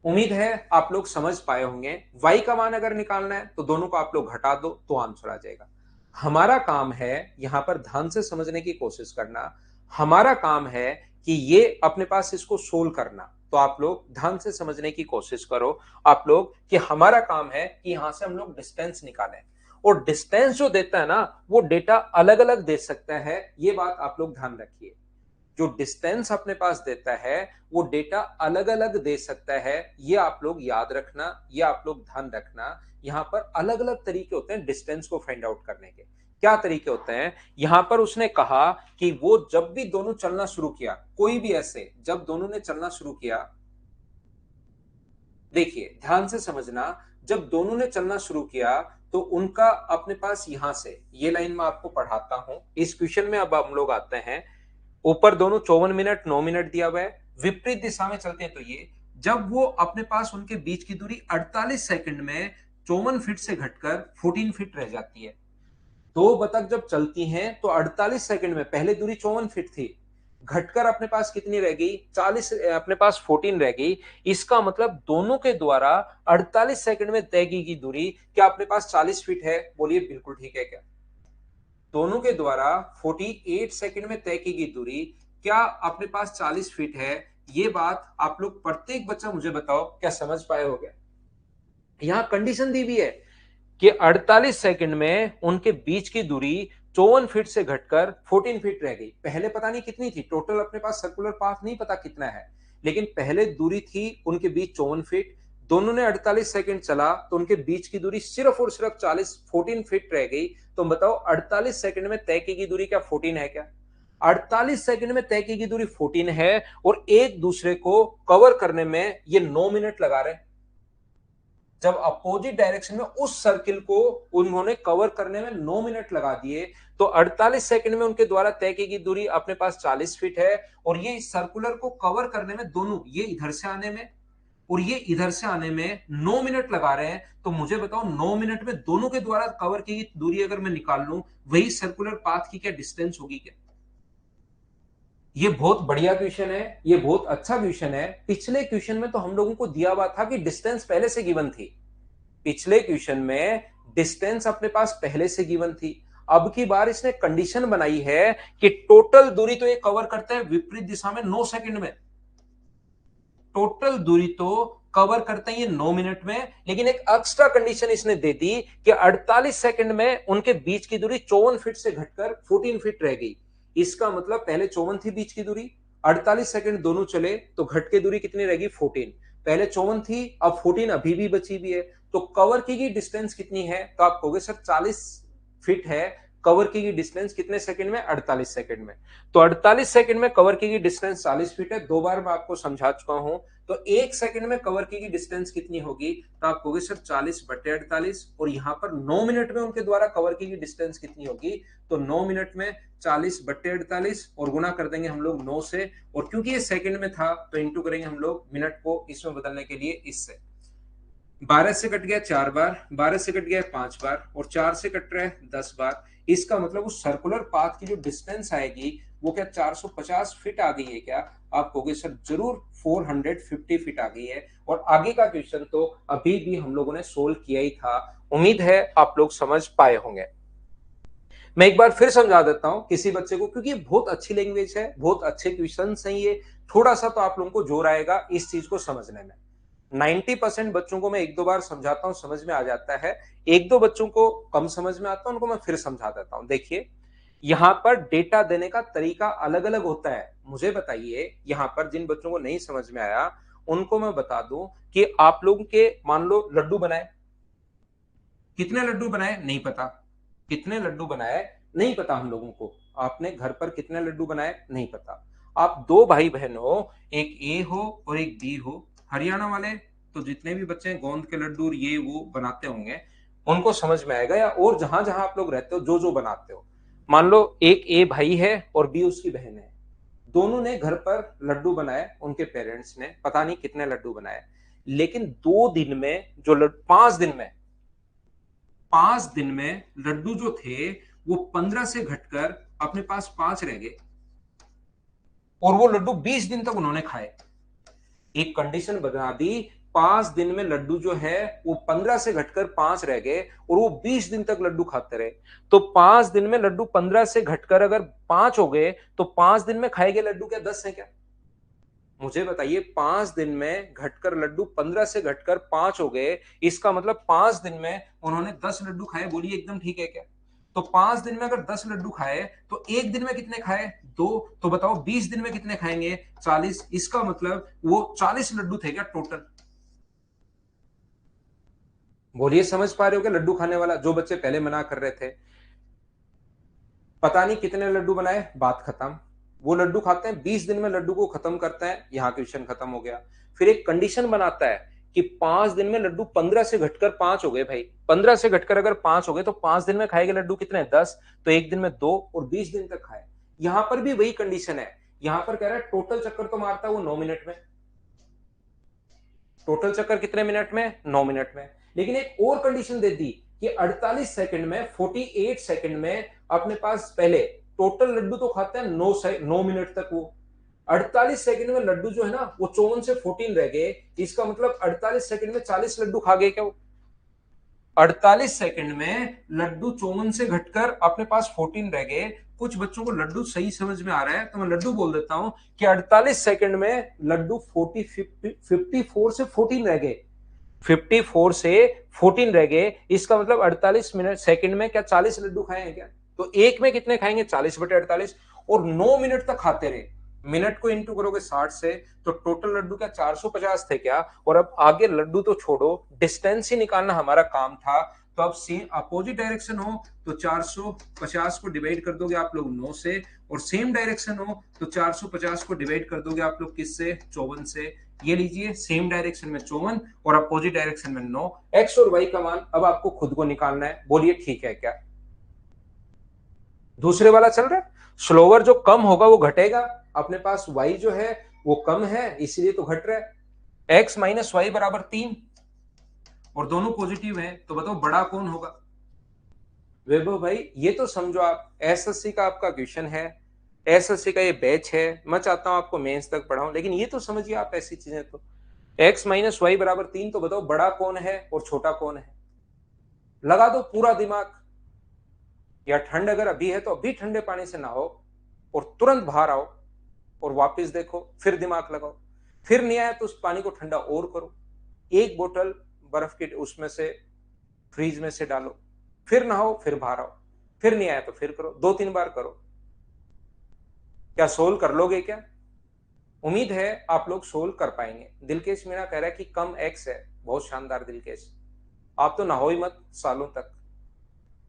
उम्मीद है आप लोग समझ पाए होंगे। y का मान अगर निकालना है तो दोनों को आप लोग घटा दो तो आंसर आ जाएगा। हमारा काम है यहां पर ध्यान से समझने की कोशिश करना। हमारा काम है कि ये अपने पास इसको सोल्व करना। तो आप लोग ध्यान से समझने की कोशिश करो आप लोग कि हमारा काम है कि यहां से हम लोग डिस्टेंस निकालें और डिस्टेंस जो देता है ना वो डेटा अलग अलग दे सकता है। ये बात आप लोग ध्यान रखिए। जो डिस्टेंस अपने पास देता है वो डेटा अलग अलग दे सकता है। ये आप लोग याद रखना, ये आप लोग ध्यान रखना। यहां पर अलग अलग तरीके होते हैं डिस्टेंस को फाइंड आउट करने के। क्या तरीके होते हैं? यहां पर उसने कहा कि वो जब भी दोनों चलना शुरू किया, कोई भी ऐसे जब दोनों ने चलना शुरू किया, देखिए ध्यान से समझना, जब दोनों ने चलना शुरू किया तो उनका अपने पास यहां से ये लाइन में आपको पढ़ाता हूं इस क्वेश्चन में। अब हम लोग आते हैं ऊपर दोनों 54 मिनट 9 मिनट दिया हुआ है, विपरीत दिशा में चलते हैं तो ये जब वो अपने पास उनके बीच की दूरी 48 सेकंड में 54 फीट से घटकर 14 फीट रह जाती है। दो बतख जब चलती हैं तो 48 सेकंड में पहले दूरी 54 फीट थी, घटकर अपने पास कितनी रह गई 40, अपने पास 14 रह गई। इसका मतलब दोनों के द्वारा 48 सेकंड में तय की गई दूरी क्या अपने पास 40 फीट है? बोलिए बिल्कुल ठीक है क्या? दोनों के द्वारा 48 सेकंड में तय की गई दूरी क्या अपने पास 40 फीट है? ये बात आप लोग प्रत्येक बच्चा मुझे बताओ क्या समझ पाए हो गया? यहां कंडीशन दी हुई है कि 48 सेकंड में उनके बीच की दूरी 54 फीट से घटकर 14 फीट रह गई। पहले पता नहीं कितनी थी, टोटल अपने पास सर्कुलर पाथ नहीं पता कितना है, लेकिन पहले दूरी थी उनके बीच 54 फीट। दोनों ने 48 सेकंड चला तो उनके बीच की दूरी सिर्फ और सिर्फ 14 फीट रह गई। तो बताओ 48 सेकंड में तय की गई दूरी क्या 14 है क्या? 48 सेकंड में तय की गई दूरी 14 है और एक दूसरे को कवर करने में ये 9 मिनट लगा रहे हैं। जब अपोजिट डायरेक्शन में उस सर्किल को उन्होंने कवर करने में 9 मिनट लगा दिए तो 48 सेकंड में उनके द्वारा तय की गई दूरी अपने पास 40 फीट है और ये सर्कुलर को कवर करने में दोनों, ये इधर से आने में और ये इधर से आने में 9 मिनट लगा रहे हैं। तो मुझे बताओ 9 मिनट में दोनों के द्वारा कवर की गई दूरी अगर मैं निकाल लूं वही सर्कुलर पाथ की क्या डिस्टेंस होगी क्या? ये बहुत बढ़िया क्वेश्चन है, ये बहुत अच्छा क्वेश्चन है। पिछले क्वेश्चन में तो हम लोगों को दिया हुआ था कि डिस्टेंस पहले से गिवन थी। पिछले क्वेश्चन में डिस्टेंस अपने पास पहले से गिवन थी। अब की बार इसने कंडीशन बनाई है कि टोटल दूरी तो ये कवर करता है विपरीत दिशा में 9 सेकंड में, टोटल दूरी तो कवर करते हैं ये 9 मिनट में, लेकिन एक एक्स्ट्रा कंडीशन इसने दे दी कि 48 सेकंड में उनके बीच की दूरी 54 फीट से घटकर 14 फीट रह गई। इसका मतलब पहले 54 थी बीच की दूरी, 48 सेकंड दोनों चले तो घट के दूरी कितनी रहेगी 14। पहले 54 थी अब 14 अभी भी बची हुई है। तो कवर की गई डिस्टेंस कितनी है? तो आप कहोगे सर 40 फीट है। कवर की गई डिस्टेंस कितने सेकंड में? 48 सेकंड में। तो 48 सेकंड में कवर की गई डिस्टेंस 40 फीट है। दो बार मैं आपको समझा चुका हूं। तो एक सेकंड में कवर की गई डिस्टेंस कितनी होगी? तो आप कहोगे सर 40/48 और यहां पर 9 मिनट में उनके द्वारा कवर की गई डिस्टेंस कितनी होगी? तो 9 मिनट में 40/48 और गुना कर देंगे हम लोग 9 से, और क्योंकि ये सेकंड में था तो इंटू करेंगे हम लोग मिनट को इसमें बदलने के लिए इससे। 12 से कट गया 4 बार, 12 से कट गया 5 बार और 4 से कट रहा है 10 बार। इसका मतलब उस सर्कुलर पाथ की जो डिस्टेंस आएगी वो क्या 450 फीट आ गई है क्या? आप कहोगे सर जरूर 450 फीट आ गई है। और आगे का क्वेश्चन तो अभी भी हम लोगों ने सोल्व किया ही था। उम्मीद है आप लोग समझ पाए होंगे। मैं एक बार फिर समझा देता हूं किसी बच्चे को, क्योंकि बहुत अच्छी लैंग्वेज है, बहुत अच्छे क्वेश्चन हैं ये। थोड़ा सा तो आप लोगों को जोर आएगा इस चीज को समझने में। 90% बच्चों को मैं एक दो बार समझाता हूं समझ में आ जाता है, एक दो बच्चों को कम समझ में आता है उनको मैं फिर समझा देता हूं। देखिए यहां पर डेटा देने का तरीका अलग अलग होता है। मुझे बताइए यहां पर जिन बच्चों को नहीं समझ में आया उनको मैं बता दूं कि आप लोगों के मान लो लड्डू बनाए, कितने लड्डू बनाए नहीं पता, कितने लड्डू बनाए नहीं पता हम लोगों को, आपने घर पर कितने लड्डू बनाए नहीं पता। आप दो भाई बहन हो, एक ए हो और एक बी हो, हरियाणा वाले तो जितने भी बच्चे गोंद के लड्डू और ये वो बनाते होंगे उनको समझ में आएगा, या और जहां जहां आप लोग रहते हो जो जो बनाते हो। मान लो एक ए भाई है और बी उसकी बहन है, दोनों ने घर पर लड्डू बनाए, उनके पेरेंट्स ने पता नहीं कितने लड्डू बनाए, लेकिन 2 दिन में जो 5 दिन में 5 दिन में लड्डू जो थे वो 15 से घटकर अपने पास 5 रह गए, और वो लड्डू 20 दिन तक उन्होंने खाए। एक कंडीशन बना दी, 5 दिन में लड्डू जो है वो 15 से घटकर 5 रह गए और वो 20 दिन तक लड्डू खाते रहे। तो 5 दिन में लड्डू 15 से घटकर अगर 5 हो गए तो 5 दिन में खाए गए लड्डू क्या 10 है क्या? मुझे बताइए, 5 दिन में घटकर लड्डू 15 से घटकर 5 हो गए, इसका मतलब 5 दिन में उन्होंने 10 लड्डू खाए। बोलिए एकदम ठीक है क्या? तो 5 दिन में अगर 10 लड्डू खाए तो एक दिन में कितने खाए? 2। तो बताओ 20 दिन में कितने खाएंगे? 40। इसका मतलब वो 40 लड्डू थे क्या टोटल? बोलिए समझ पा रहे हो क्या? लड्डू खाने वाला जो बच्चे पहले मना कर रहे थे, पता नहीं कितने लड्डू बनाए, बात खत्म। वो लड्डू खाते हैं, 20 दिन में लड्डू को खत्म करते हैं, यहाँ क्वेश्चन खत्म हो गया। फिर एक कंडीशन बनाता है कि 5 दिन में लड्डू 15 से घटकर 5 हो गए। भाई 15 से घटकर अगर 5 हो गए तो 5 दिन में खाएंगे लड्डू कितने? 10। तो एक दिन में 2 और 20 दिन तक खाए। यहां पर भी वही कंडीशन है। यहां पर कह रहा है टोटल चक्कर तो मारता है वो 9 मिनट में। टोटल चक्कर कितने मिनट में? 9 मिनट में। लेकिन एक और कंडीशन दे दी कि 48 सेकंड में, 48 सेकंड में अपने पास पहले टोटल लड्डू तो खाते हैं 9 मिनट तक। वो 48 सेकंड में लड्डू जो है ना वो 54 से 14 रह गए। इसका मतलब 48 सेकंड में 40 लड्डू खा गए क्या वो? 48 सेकंड में लड्डू 54 से घटकर अपने पास 14 रह गए। कुछ बच्चों को लड्डू सही समझ में आ रहा है तो मैं लड्डू बोल देता हूं कि 48 सेकंड में लड्डू 54 से 14 रह गए। 54 से 14 रह गए, इसका मतलब 48 मिनट सेकंड में क्या 40 लड्डू खाए हैं क्या? तो एक में कितने खाएंगे? 40/48। और 9 मिनट तक खाते रहे। मिनट को इंटू करोगे 60 से तो टोटल लड्डू क्या 450 थे क्या? और अब आगे लड्डू तो छोड़ो, डिस्टेंस ही निकालना हमारा काम था। तो अब सेम अपोजिट डायरेक्शन हो तो 450 को डिवाइड कर दोगे आप लोग 9 से, और सेम डायरेक्शन हो तो 450 को डिवाइड कर दोगे आप लोग किससे? 54 से। ये लीजिए, सेम डायरेक्शन में 54 और अपोजिट डायरेक्शन में 9। एक्स और वाई का मान अब आपको खुद को निकालना है। बोलिए ठीक है क्या? दूसरे वाला चल रहा है। स्लोवर जो कम होगा वो घटेगा। अपने पास y जो है वो कम है इसलिए तो घट रहा है। x माइनस वाई बराबर 3 और दोनों पॉजिटिव हैं, तो बताओ बड़ा कौन होगा? वैभव भाई ये तो समझो, आप एसएससी का आपका क्वेश्चन है, एसएससी का ये बैच है। मैं चाहता हूं आपको मेंस तक पढ़ाऊं, लेकिन ये तो समझिए आप ऐसी चीजें। तो x माइनस वाई बराबर 3, तो बताओ बड़ा कौन है और छोटा कौन है? लगा दो पूरा दिमाग। या ठंड अगर अभी है तो अभी ठंडे पानी से नहाओ और तुरंत बाहर आओ और वापस देखो, फिर दिमाग लगाओ। फिर नहीं आया तो उस पानी को ठंडा और करो, एक बोतल बर्फ के उसमें से फ्रीज में से डालो, फिर नहाओ, फिर बाहर आओ, फिर नहीं आया तो फिर करो, 2-3 बार करो। क्या सोल्व कर लोगे क्या? उम्मीद है आप लोग सोल्व कर पाएंगे। दिलकेश मीणा कह रहा है कि कम एक्स है। बहुत शानदार दिलकेश, आप तो नहाओ ही मत सालों तक।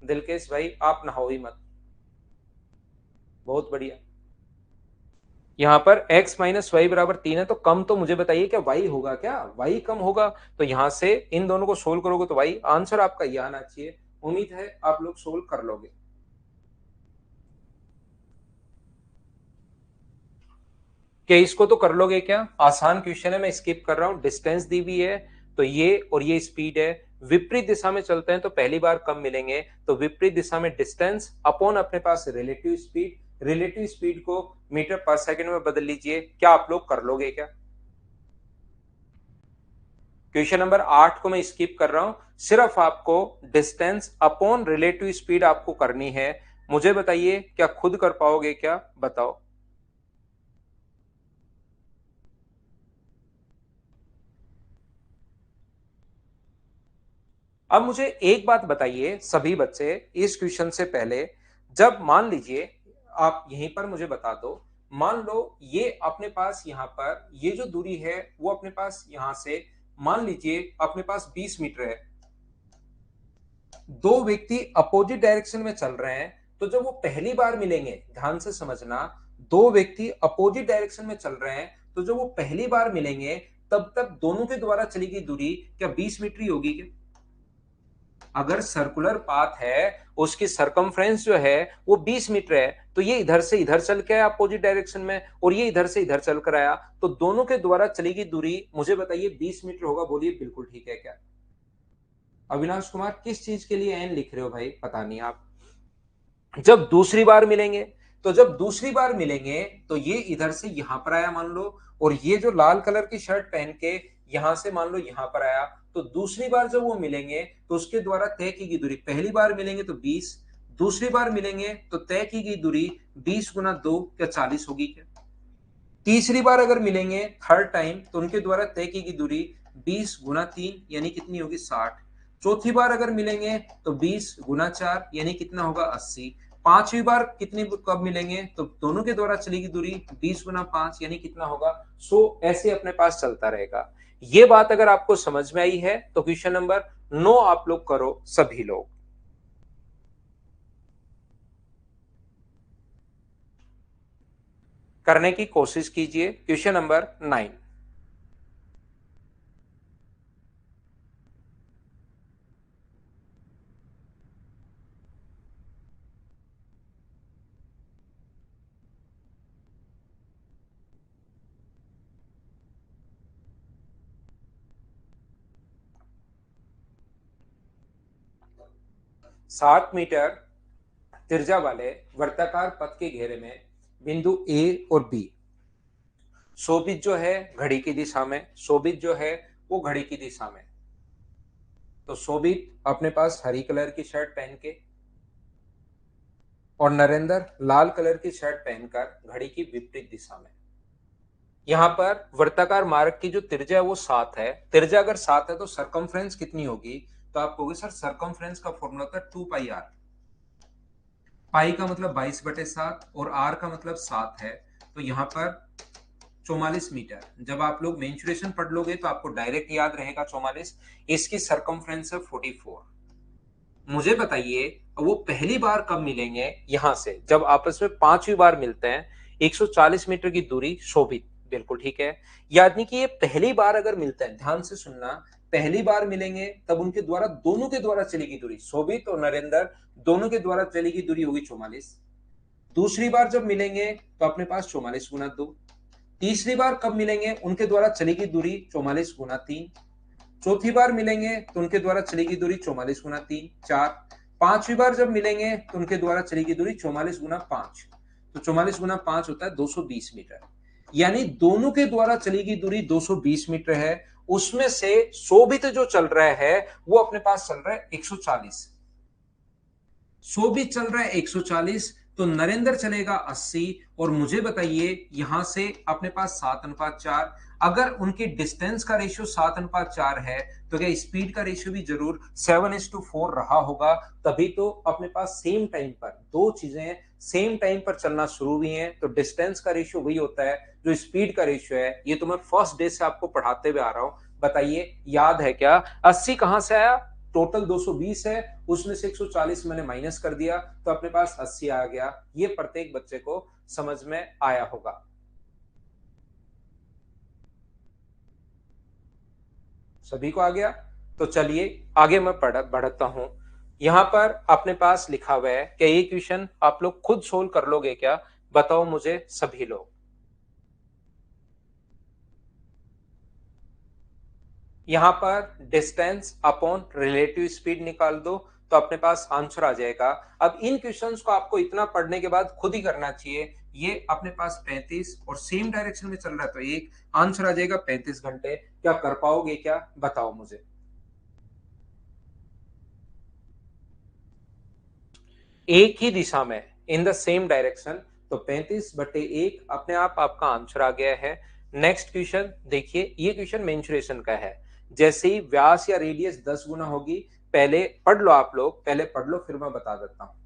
दिलकेश भाई आप नहाओ ही मत, बहुत बढ़िया। यहाँ पर x माइनस वाई बराबर 3 है, तो कम तो मुझे बताइए क्या y होगा क्या? y कम होगा, तो यहां से इन दोनों को सोल्व करोगे तो y आंसर आपका ये आना चाहिए। उम्मीद है आप लोग सोल्व कर लोगे। क्या इसको तो कर लोगे क्या? आसान क्वेश्चन है, मैं स्किप कर रहा हूं। डिस्टेंस दी हुई है तो ये और ये स्पीड है, विपरीत दिशा में चलते हैं तो पहली बार कम मिलेंगे, तो विपरीत दिशा में डिस्टेंस अपॉन अपने पास रिलेटिव स्पीड। रिलेटिव स्पीड को मीटर पर सेकंड में बदल लीजिए। क्या आप लोग कर लोगे क्या? क्वेश्चन नंबर 8 को मैं स्किप कर रहा हूं, सिर्फ आपको डिस्टेंस अपॉन रिलेटिव स्पीड आपको करनी है। मुझे बताइए क्या खुद कर पाओगे क्या? बताओ। अब मुझे एक बात बताइए सभी बच्चे, इस क्वेश्चन से पहले, जब मान लीजिए आप यहीं पर मुझे बता दो, मान लो ये अपने पास यहां पर ये जो दूरी है वो अपने पास यहां से मान लीजिए अपने पास 20 मीटर है। दो व्यक्ति अपोजिट डायरेक्शन में चल रहे हैं, तो जब वो पहली बार मिलेंगे, ध्यान से समझना, दो व्यक्ति अपोजिट डायरेक्शन में चल रहे हैं, तो जब वो पहली बार मिलेंगे तब तक दोनों के द्वारा चली गई दूरी क्या 20 मीटर ही होगी क्या? अगर सर्कुलर पाथ है, उसकी सरकमफ्रेंस जो है वो 20 मीटर है, तो ये इधर से इधर चल के आया अपोजिट डायरेक्शन में और ये इधर से इधर चल कर आया, तो दोनों के द्वारा चली गई दूरी मुझे बताइए 20 मीटर होगा। बोलिए बिल्कुल ठीक है क्या? अविनाश कुमार किस चीज के लिए एन लिख रहे हो भाई, पता नहीं आप। जब दूसरी बार मिलेंगे, तो जब दूसरी बार मिलेंगे तो ये इधर से यहां पर आया मान लो, और ये जो लाल कलर की शर्ट पहन के यहां से मान लो यहां पर आया, तो दूसरी बार जब वो मिलेंगे तो उसके द्वारा तय की गई दूरी, पहली बार मिलेंगे तो 20, दूसरी बार मिलेंगे तो तय की गई दूरी 20 गुना 2 क्या 40 होगी क्या? तीसरी बार अगर मिलेंगे थर्ड टाइम, तो उनके द्वारा तय की गई दूरी 20 गुना 3 यानी कितनी होगी 60। चौथी बार अगर मिलेंगे तो 20 गुना 4 यानी कितना होगा 80। पांचवी बार कितनी कब मिलेंगे, तो दोनों के द्वारा चलेगी दूरी 20 गुना 5 यानी कितना होगा 100। ऐसे अपने पास चलता रहेगा। ये बात अगर आपको समझ में आई है तो क्वेश्चन नंबर 9 आप लोग करो सभी लोग। करने की कोशिश कीजिए क्वेश्चन नंबर 9। 60 मीटर त्रिज्या वाले वर्ताकार पथ के घेरे में बिंदु ए और बी, शोभित जो है घड़ी की दिशा में, शोभित जो है वो घड़ी की दिशा में। तो शोभित अपने पास हरी कलर की शर्ट पहन के और नरेंद्र लाल कलर की शर्ट पहनकर घड़ी की विपरीत दिशा में। यहां पर वर्ताकार मार्ग की जो त्रिज्या है वो 7 है। त्रिज्या अगर 7 है तो सरकमफ्रेंस कितनी होगी? तो आप कहोगे सर सरकमफ्रेंस का फॉर्मूला होता है 2 पाई आर। पाई का मतलब 22/7 और आर का मतलब 7 है। तो यहाँ पर 44 मीटर। जब आप लोग मेंसुरेशन पढ़ लोगे तो आपको डायरेक्ट याद रहेगा 44। इसकी सरकमफ्रेंस है 44। मुझे बताइए वो पहली बार कब मिलेंगे? यहां से जब आपस में पांचवी बार मिलते हैं, 140 मीटर की दूरी शोभित, बिल्कुल ठीक है। यानी कि ये पहली बार अगर मिलते हैं, ध्यान से सुनना, पहली बार मिलेंगे तब उनके द्वारा दोनों के द्वारा चलेगी दूरी, शोभित और नरेंद्र दोनों के द्वारा चलेगी दूरी होगी 44। दूसरी बार जब मिलेंगे तो अपने पास 44 गुना 2। तीसरी बार कब मिलेंगे? उनके द्वारा चलेगी दूरी 44 गुना 3। चौथी बार मिलेंगे तो उनके द्वारा चलेगी दूरी 44 गुना 3 4। पांचवी बार जब मिलेंगे तो उनके द्वारा चलेगी दूरी 44 गुना 5। तो 44 गुना 5 होता है 220 मीटर। यानी दोनों के द्वारा चलेगी दूरी 220 मीटर है। उसमें से शोभित जो चल रहा है वो अपने पास चल रहा है 140। शोभित चल रहा है 140, तो नरेंद्र चलेगा 80। और मुझे बताइए यहां से अपने पास 7:4। अगर उनकी डिस्टेंस का रेशियो 7:4 है तो क्या स्पीड का रेशियो भी जरूर 7:4 रहा होगा? तभी तो अपने पास सेम टाइम पर दो चीजें सेम टाइम पर चलना शुरू हुई हैं। तो डिस्टेंस का रेशियो वही होता है जो स्पीड का रेशियो है। ये तो मैं फर्स्ट डे से आपको पढ़ाते हुए आ रहा हूं। बताइए याद है क्या? 80 कहां से आया? टोटल 220 है, उसमें से 140 मैंने माइनस कर दिया तो अपने पास 80 आ गया। ये प्रत्येक बच्चे को समझ में आया होगा। सभी को आ गया? तो चलिए आगे मैं बढ़ता हूं। यहां पर अपने पास लिखा हुआ है कि ये क्वेश्चन आप लोग खुद सोल्व कर लोगे क्या? बताओ मुझे सभी लोग। यहां पर डिस्टेंस अपॉन रिलेटिव स्पीड निकाल दो तो अपने पास आंसर आ जाएगा। अब इन क्वेश्चंस को आपको इतना पढ़ने के बाद खुद ही करना चाहिए। ये अपने पास 35 और सेम डायरेक्शन में चल रहा है तो एक आंसर आ जाएगा 35 घंटे। क्या कर पाओगे क्या? बताओ मुझे। एक ही दिशा में, इन द सेम डायरेक्शन, तो 35/1 अपने आप आपका आंसर आ गया है। नेक्स्ट क्वेश्चन देखिए, ये क्वेश्चन मेंसुरेशन का है। जैसे ही व्यास या रेडियस 10 गुना होगी, पहले पढ़ लो आप लोग, पहले पढ़ लो फिर मैं बता देता हूं।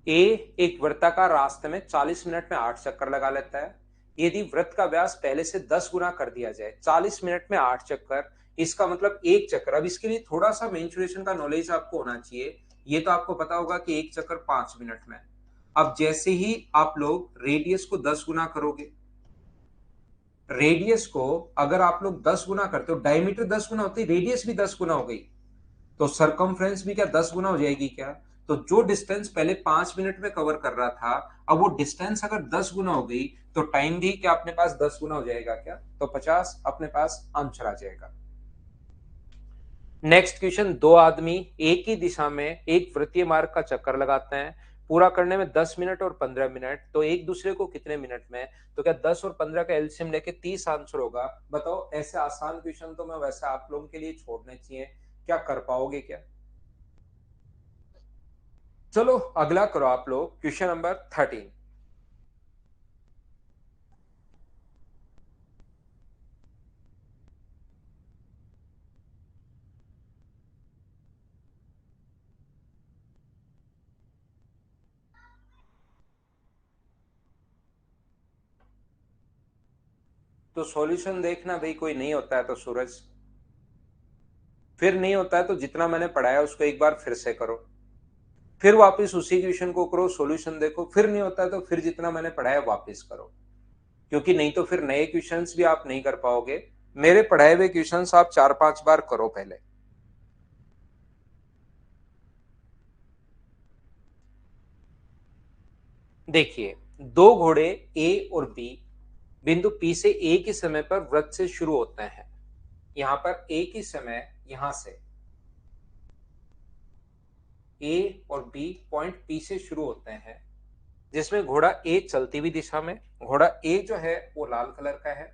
ए एक वृत्ताकार रास्ते में 40 मिनट में 8 चक्कर लगा लेता है। यदि वृत्त का व्यास पहले से 10 गुना कर दिया जाए, 40 मिनट में 8 चक्कर, इसका मतलब एक चक्कर। अब इसके लिए थोड़ा सा मेंसुरेशन का नॉलेज आपको होना चाहिए। ये तो आपको पता होगा कि एक चक्कर 5 मिनट में। अब जैसे ही आप लोग रेडियस को 10 गुना करोगे, रेडियस को अगर आप लोग 10 गुना करते हो, डायमीटर 10 गुना होती है, रेडियस भी 10 गुना हो गई, तो सरकमफ्रेंस भी क्या 10 गुना हो जाएगी क्या? तो जो डिस्टेंस पहले 5 मिनट में कवर कर रहा था, अब वो डिस्टेंस अगर 10 गुना हो गई तो टाइम भी क्या अपने पास 10 गुना हो जाएगा क्या? तो 50 अपने पास आंसर आ जाएगा। नेक्स्ट क्वेश्चन, दो आदमी एक ही दिशा में एक वृत्तीय मार्ग का चक्कर लगाते हैं, पूरा करने में 10 मिनट और 15 मिनट, तो एक दूसरे को कितने मिनट में? तो क्या 10 और 15 का एलसीएम लेके 30 आंसर होगा? बताओ, ऐसे आसान क्वेश्चन तो मैं वैसे आप लोगों के लिए छोड़ने चाहिए, क्या कर पाओगे क्या? चलो अगला करो आप लोग, क्वेश्चन नंबर 13। तो सॉल्यूशन देखना भाई, कोई नहीं होता है तो सूरज, फिर नहीं होता है तो जितना मैंने पढ़ाया उसको एक बार फिर से करो, फिर वापस उसी क्वेश्चन को करो, सॉल्यूशन देखो, फिर नहीं होता है तो फिर जितना मैंने पढ़ाया वापस करो, क्योंकि नहीं तो फिर नए क्वेश्चंस भी आप नहीं कर पाओगे। मेरे पढ़ाए हुए क्वेश्चंस आप 4-5 बार करो पहले। देखिए, दो घोड़े ए और बी बिंदु पी से ए के समय पर वृत्त से शुरू होते हैं। यहां पर ए की समय यहां से ए और बी पॉइंट पी से शुरू होते हैं, जिसमें घोड़ा ए चलती हुई दिशा में, घोड़ा ए जो है वो लाल कलर का है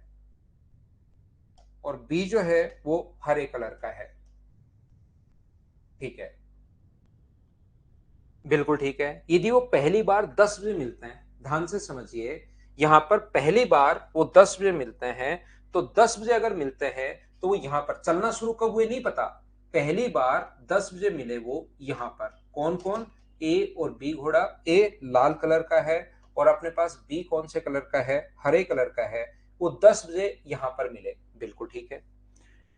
और बी जो है वो हरे कलर का है। ठीक है, बिल्कुल ठीक है। यदि वो पहली बार 10 बजे मिलते हैं, ध्यान से समझिए, यहां पर पहली बार वो 10 बजे मिलते हैं, तो 10 बजे अगर मिलते हैं तो वो यहां पर चलना शुरू कब हुए नहीं पता, पहली बार 10 बजे मिले वो यहां पर। कौन कौन? ए और बी घोड़ा, ए लाल कलर का है और अपने पास बी कौन से कलर का है? हरे कलर का है। वो 10 बजे यहां पर मिले, बिल्कुल ठीक है।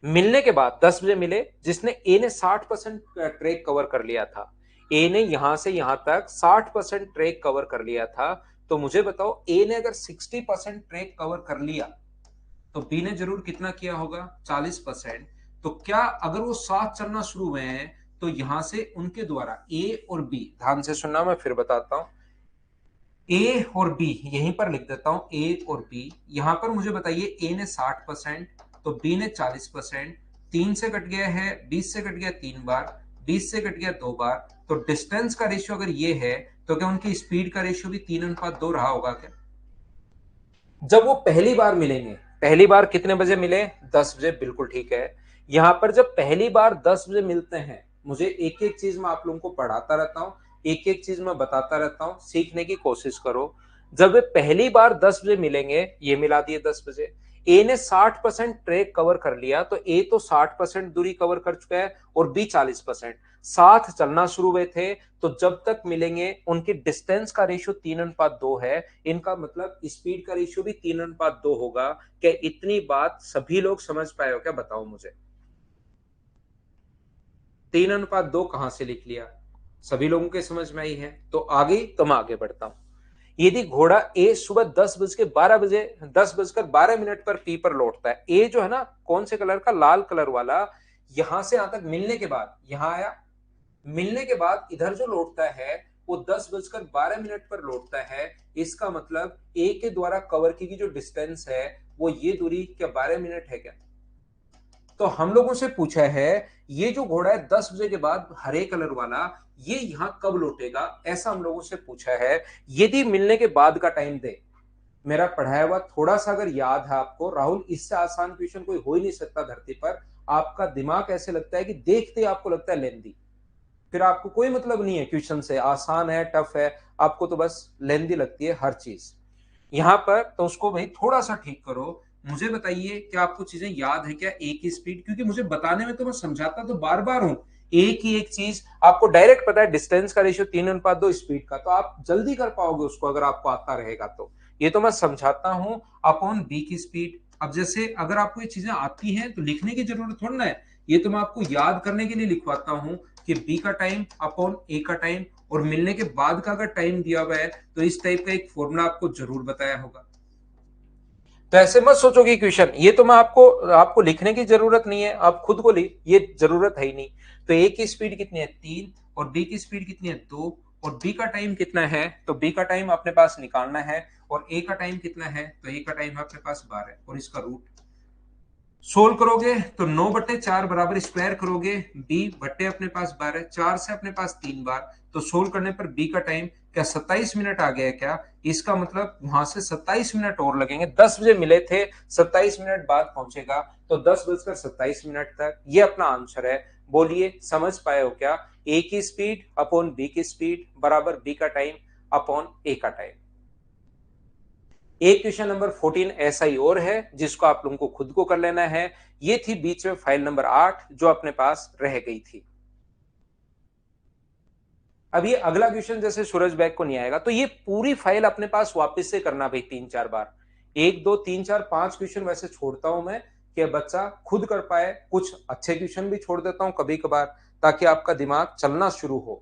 मिलने के बाद 10 बजे मिले, जिसने ए ने 60% ट्रैक कवर कर लिया था, ए ने यहां से यहां तक 60% ट्रैक कवर कर लिया था, तो मुझे बताओ ए ने अगर 60% ट्रैक कवर कर लिया तो बी ने जरूर कितना किया होगा? 40%। तो क्या अगर वो साथ चलना शुरू हुए हैं तो यहां से उनके द्वारा ए और बी, ध्यान से सुनना मैं फिर बताता हूं, ए और बी यहीं पर लिख देता हूं, ए और बी। यहां पर मुझे बताइए, ए ने 60% तो बी ने 40%, 3 से कट गया है, 20 से कट गया 3 बार, 20 से कट गया 2 बार, तो डिस्टेंस का रेशियो अगर ये है तो क्या उनकी स्पीड का रेशियो भी 3:2 रहा होगा क्या? जब वो पहली बार मिलेंगे, पहली बार कितने बजे मिले? 10 बजे, बिल्कुल ठीक है। यहां पर जब पहली बार 10 बजे मिलते हैं, मुझे एक एक चीज मैं आप लोगों को पढ़ाता रहता हूं, एक एक चीज मैं बताता रहता हूं, सीखने की कोशिश करो। जब वे पहली बार 10 बजे मिलेंगे, ये मिला दिए 10 बजे, ए ने 60% ट्रैक कवर कर लिया, तो ए तो 60% दूरी कवर कर चुका है और बी 40%, साथ चलना शुरू हुए थे, तो जब तक मिलेंगे उनकी डिस्टेंस का रेशियो 3:2 है। इनका मतलब स्पीड का रेशियो भी 3:2 होगा। क्या इतनी बात सभी लोग समझ पाए हो क्या? बताओ मुझे, 3:2 कहां से लिख लिया? सभी लोगों के समझ में आई है? तो आगे तो मैं आगे बढ़ता हूं। यदि घोड़ा ए सुबह 10:12 बजे 10:12 पर पी पर लौटता है, ए जो है ना कौन से कलर का? लाल कलर वाला, यहां से यहां तक मिलने के बाद यहां आया, मिलने के बाद इधर जो लौटता है वो 10:12 पर लौटता है। इसका मतलब ए के द्वारा कवर की गई जो डिस्टेंस है वो ये दूरी क्या 12 मिनट है क्या? तो हम लोगों से पूछा है, ये जो घोड़ा है 10 बजे के बाद हरे कलर वाला, ये यहां कब लौटेगा, ऐसा हम लोगों से पूछा है। यदि मिलने के बाद का टाइम दे, मेरा पढ़ाया हुआ थोड़ा सा अगर याद है आपको, राहुल इससे आसान क्वेश्चन कोई हो ही नहीं सकता धरती पर। आपका दिमाग ऐसे लगता है कि देखते ही आपको लगता है लेंदी, फिर आपको कोई मतलब नहीं है क्वेश्चन से, आसान है टफ है, आपको तो बस लेंदी लगती है हर चीज। यहां पर तो उसको भाई थोड़ा सा ठीक करो। मुझे बताइए, क्या आपको चीजें याद है क्या? ए की स्पीड, क्योंकि मुझे बताने में तो मैं समझाता तो बार बार हूं, एक ही एक चीज आपको डायरेक्ट पता है, डिस्टेंस का रेशियो 3:2 स्पीड का, तो आप जल्दी कर पाओगे उसको अगर आपको आता रहेगा तो। ये तो मैं समझाता हूं अपॉन बी की स्पीड। अब जैसे अगर आपको ये चीजें आती हैं तो लिखने की जरूरत थोड़ा ना है, ये तो मैं आपको याद करने के लिए लिखवाता हूं कि बी का टाइम अपॉन ए का टाइम, और मिलने के बाद का अगर टाइम दिया हुआ है तो इस टाइप का एक फॉर्मूला आपको जरूर बताया होगा। तो ऐसे मत सोचो कि क्वेश्चन ये तो मैं आपको आपको लिखने की जरूरत नहीं है, आप खुद को ये जरूरत है ही नहीं। तो ए की स्पीड कितनी है 3, और बी की स्पीड कितनी है 2, और बी का टाइम कितना है, तो बी का टाइम अपने पास निकालना है, और ए का टाइम कितना है, तो ए का टाइम है अपने पास 12, और इसका रूट सोल्व करोगे तो 9/4 बराबर स्क्वायर करोगे, बी बट्टे अपने पास 12, 4 से अपने पास 3 बार, तो सोल्व करने पर बी का टाइम क्या 27 मिनट आ गया है क्या? इसका मतलब वहां से 27 मिनट और लगेंगे, 10 बजे मिले थे, 27 मिनट बाद पहुंचेगा, तो 10:27 तक। ये अपना आंसर है। बोलिए समझ पाए हो क्या? ए की स्पीड अपॉन बी की स्पीड बराबर बी का टाइम अपॉन ए का टाइम। एक क्वेश्चन नंबर 14 ऐसा ही और है जिसको आप लोगों को खुद को कर लेना है। ये थी बीच में फाइल नंबर 8 जो अपने पास रह गई थी। अब ये अगला क्वेश्चन जैसे सूरज बैग को नहीं आएगा तो ये पूरी फाइल अपने पास वापस से करना भाई 3-4 बार। 1 2 3 4 5 क्वेश्चन वैसे छोड़ता हूं मैं कि बच्चा खुद कर पाए, कुछ अच्छे क्वेश्चन भी छोड़ देता हूं कभी कभार ताकि आपका दिमाग चलना शुरू हो।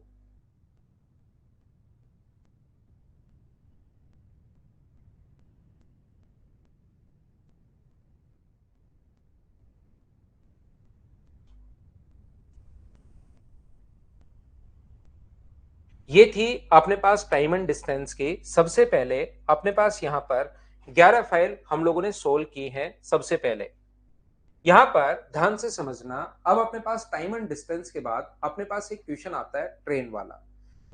ये थी अपने पास टाइम एंड डिस्टेंस की। सबसे पहले अपने पास यहां पर 11 फाइल हम लोगों ने सोल्व की हैं। सबसे पहले यहां पर ध्यान से समझना, अब अपने पास टाइम एंड डिस्टेंस के बाद अपने पास एक क्वेश्चन आता है ट्रेन वाला,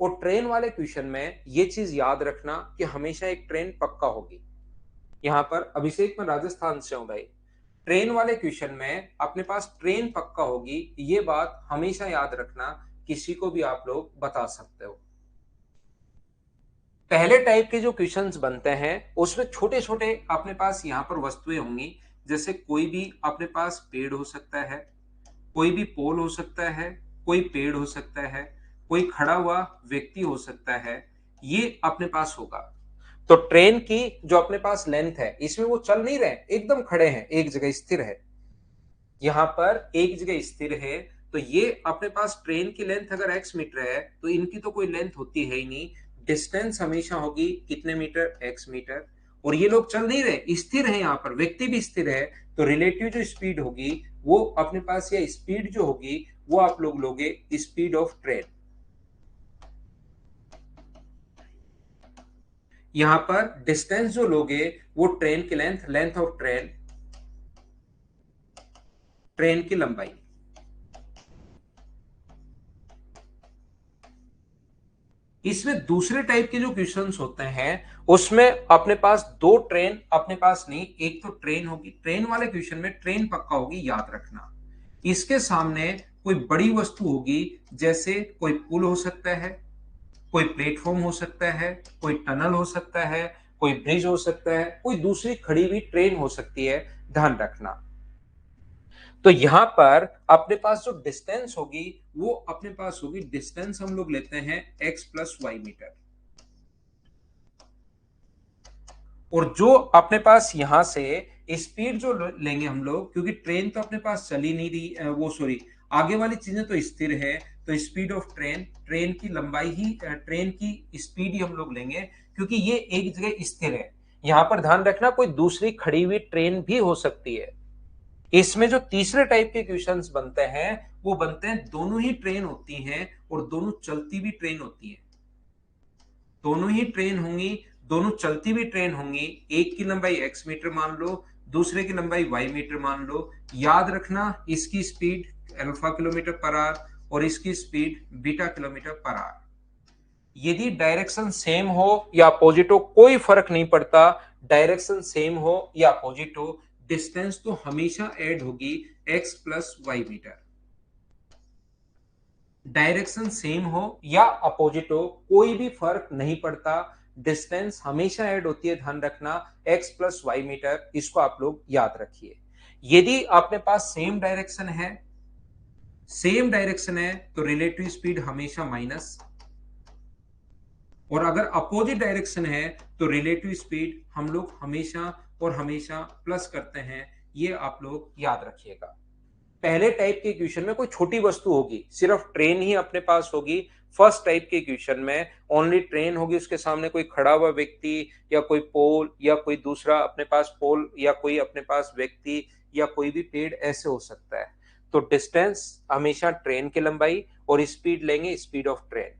और ट्रेन वाले क्वेश्चन में ये चीज याद रखना कि हमेशा एक ट्रेन पक्का होगी। यहां पर अभिषेक मैं राजस्थान से हूं भाई, ट्रेन वाले क्वेश्चन में अपने पास ट्रेन पक्का होगी, ये बात हमेशा याद रखना, किसी को भी आप लोग बता सकते हो। पहले टाइप के जो क्वेश्चंस बनते हैं उसमें छोटे छोटे अपने पास यहां पर वस्तुएं होंगी, जैसे कोई भी अपने पास पेड़ हो सकता है, कोई भी पोल हो सकता है, कोई पेड़ हो सकता है, कोई खड़ा हुआ व्यक्ति हो सकता है, ये अपने पास होगा। तो ट्रेन की जो अपने पास लेंथ है इसमें वो चल नहीं रहे, एकदम खड़े हैं, एक जगह स्थिर है, यहां पर एक जगह स्थिर है। तो ये अपने पास ट्रेन की लेंथ अगर x मीटर है तो इनकी तो कोई लेंथ होती है ही नहीं, डिस्टेंस हमेशा होगी कितने मीटर, x मीटर। और ये लोग चल नहीं रहे, स्थिर है, यहाँ पर व्यक्ति भी स्थिर है, तो रिलेटिव जो स्पीड होगी वो अपने पास, या स्पीड जो होगी वो आप लोग लोगे स्पीड ऑफ ट्रेन। यहां पर डिस्टेंस जो लोगे वो ट्रेन की length, length of train, train की लंबाई। इसमें दूसरे टाइप के जो क्वेश्चंस होते हैं उसमें अपने पास दो ट्रेन अपने पास नहीं, एक तो ट्रेन होगी, ट्रेन वाले क्वेश्चन में ट्रेन पक्का होगी, याद रखना। इसके सामने कोई बड़ी वस्तु होगी, जैसे कोई पुल हो सकता है, कोई प्लेटफॉर्म हो सकता है, कोई टनल हो सकता है, कोई ब्रिज हो सकता है, कोई दूसरी खड़ी हुई ट्रेन हो सकती है, ध्यान रखना। तो यहां पर अपने पास जो डिस्टेंस होगी वो अपने पास होगी, डिस्टेंस हम लोग लेते हैं x प्लस वाई मीटर। और जो अपने पास यहां से स्पीड जो लेंगे हम लोग, क्योंकि ट्रेन तो अपने पास चल ही नहीं रही, वो सॉरी, आगे वाली चीजें तो स्थिर है, तो स्पीड ऑफ ट्रेन, ट्रेन की लंबाई ही, ट्रेन की स्पीड ही हम लोग लेंगे, क्योंकि ये एक जगह स्थिर है। यहां पर ध्यान रखना कोई दूसरी खड़ी हुई ट्रेन भी हो सकती है। इसमें जो तीसरे टाइप के क्वेश्चंस बनते हैं वो बनते हैं दोनों ही ट्रेन होती हैं और दोनों चलती भी ट्रेन होती है, दोनों ही ट्रेन होंगी, दोनों चलती हुई ट्रेन होंगी, एक की लंबाई x मीटर मान लो, दूसरे की लंबाई y मीटर मान लो। याद रखना इसकी speed alpha kilometre per our और इसकी speed beta kilometre per our. यदि डायरेक्शन सेम हो या अपोजिट हो कोई फर्क नहीं पड़ता, डायरेक्शन सेम हो या अपोजिट हो, डिस्टेंस तो हमेशा ऐड होगी x plus y metre. Direction same हो या अपोजिट हो कोई भी फर्क नहीं पड़ता, डिस्टेंस हमेशा ऐड होती है, ध्यान रखना x प्लस वाई मीटर, इसको आप लोग याद रखिए। यदि अपने पास सेम डायरेक्शन है, सेम डायरेक्शन है तो रिलेटिव स्पीड हमेशा माइनस, और अगर अपोजिट डायरेक्शन है तो रिलेटिव स्पीड हम लोग हमेशा और हमेशा प्लस करते हैं। ये आप लोग याद रखिएगा। पहले टाइप के इक्वेशन में कोई छोटी वस्तु होगी, सिर्फ ट्रेन ही अपने पास होगी। फर्स्ट टाइप के इक्वेशन में ओनली ट्रेन होगी, उसके सामने कोई खड़ा हुआ व्यक्ति या कोई पोल या कोई दूसरा अपने पास पोल या कोई अपने पास व्यक्ति या कोई भी पेड़ ऐसे हो सकता है। तो डिस्टेंस हमेशा ट्रेन की लंबाई और स्पीड लेंगे स्पीड ऑफ ट्रेन।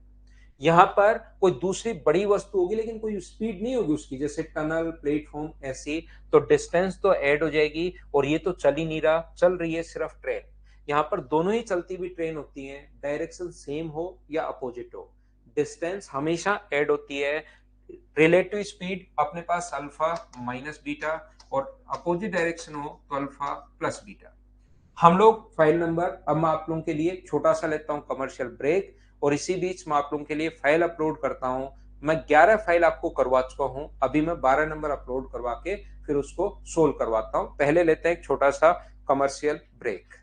यहाँ पर कोई दूसरी बड़ी वस्तु होगी लेकिन कोई स्पीड नहीं होगी उसकी, जैसे टनल प्लेटफॉर्म ऐसी, तो डिस्टेंस तो ऐड हो जाएगी। और ये तो चल ही नहीं रहा, चल रही है सिर्फ ट्रेन। यहाँ पर दोनों ही चलती हुई ट्रेन होती हैं, डायरेक्शन सेम हो या अपोजिट हो, डिस्टेंस हमेशा ऐड होती है। रिलेटिव स्पीड अपने पास अल्फा माइनस बीटा, और अपोजिट डायरेक्शन हो तो अल्फा प्लस बीटा। हम लोग फाइल नंबर, अब मैं आप लोगों के लिए छोटा सा लेता हूं कमर्शियल ब्रेक, और इसी बीच मैं आप लोगों के लिए फाइल अपलोड करता हूं। मैं 11 फाइल आपको करवा चुका हूं, अभी मैं 12 नंबर अपलोड करवा के फिर उसको सोल्व करवाता हूं। पहले लेते हैं एक छोटा सा कमर्शियल ब्रेक।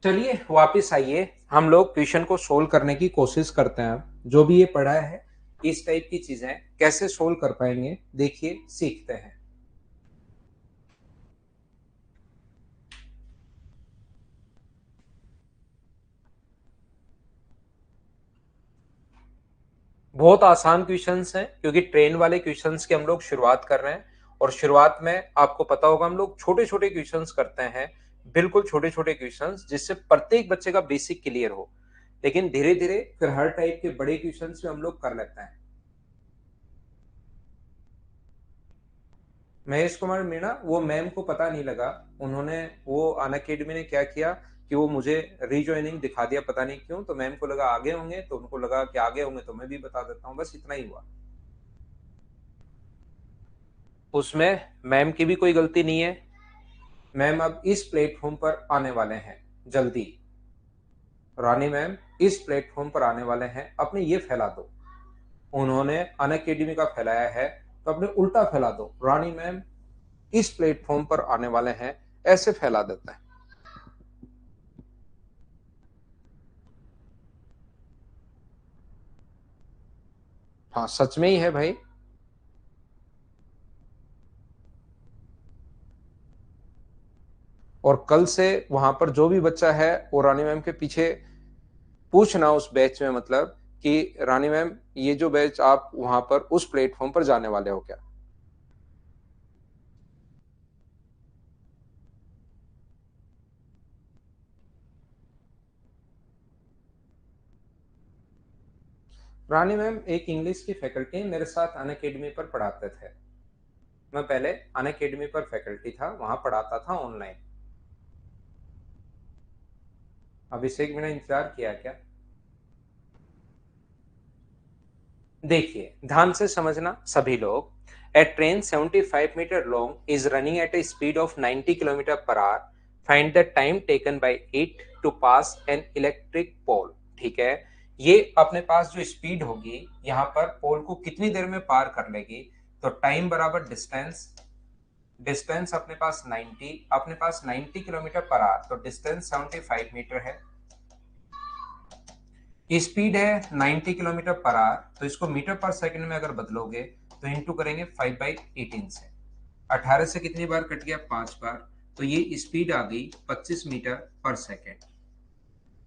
चलिए वापस आइए, हम लोग क्वेश्चन को सोल्व करने की कोशिश करते हैं। जो भी ये पढ़ा है इस टाइप की चीजें कैसे सोल्व कर पाएंगे, देखिए सीखते हैं। बहुत आसान क्वेश्चंस हैं क्योंकि ट्रेन वाले क्वेश्चंस की हम लोग शुरुआत कर रहे हैं। और शुरुआत में आपको पता होगा हम लोग छोटे छोटे क्वेश्चंस करते हैं, बिल्कुल छोटे छोटे क्वेश्चंस, जिससे प्रत्येक बच्चे का बेसिक क्लियर हो। लेकिन धीरे धीरे फिर हर टाइप के बड़े क्वेश्चंस भी हम लोग कर लेते हैं। महेश कुमार मीणा, वो मैम को पता नहीं लगा, उन्होंने वो अनअकैडमी ने क्या किया कि वो मुझे रीजॉइनिंग दिखा दिया, पता नहीं क्यों। तो मैम को लगा आगे होंगे, तो उनको लगा कि आगे होंगे तो मैं भी बता देता हूँ, बस इतना ही हुआ। उसमें मैम की भी कोई गलती नहीं है। मैम अब इस प्लेटफॉर्म पर आने वाले हैं जल्दी। रानी मैम इस प्लेटफॉर्म पर आने वाले हैं, अपने ये फैला दो। उन्होंने अनअकैडमी का फैलाया है तो अपने उल्टा फैला दो, रानी मैम इस प्लेटफॉर्म पर आने वाले हैं, ऐसे फैला देता है। हाँ सच में ही है भाई। और कल से वहां पर जो भी बच्चा है वो रानी मैम के पीछे पूछना उस बैच में, मतलब कि रानी मैम ये जो बैच आप वहां पर उस प्लेटफॉर्म पर जाने वाले हो क्या। रानी मैम एक इंग्लिश की फैकल्टी मेरे साथ अनअकैडमी पर पढ़ाते थे। मैं पहले अनअकैडमी पर फैकल्टी था, वहां पढ़ाता था ऑनलाइन। अभिषेक मैंने इंतजार किया क्या। देखिए ध्यान से समझना सभी लोग। A train 75 metre long is running at a speed of 90 kilometre per hour. Find the time taken by it to pass an electric pole. ठीक है, ये अपने पास जो स्पीड होगी यहाँ पर पोल को कितनी देर में पार कर लेगी, तो टाइम बराबर डिस्टेंस। डिस्टेंस अपने पास 90, अपने पास 90 किलोमीटर पर आवर, तो डिस्टेंस 75 मीटर है। स्पीड है 90 किलोमीटर पर आवर, तो इसको मीटर पर सेकंड में अगर बदलोगे तो इंटू करेंगे 5/18 से। 18 से कितनी बार कट गया, 5 बार, तो ये स्पीड आ गई 25 मीटर पर सेकंड।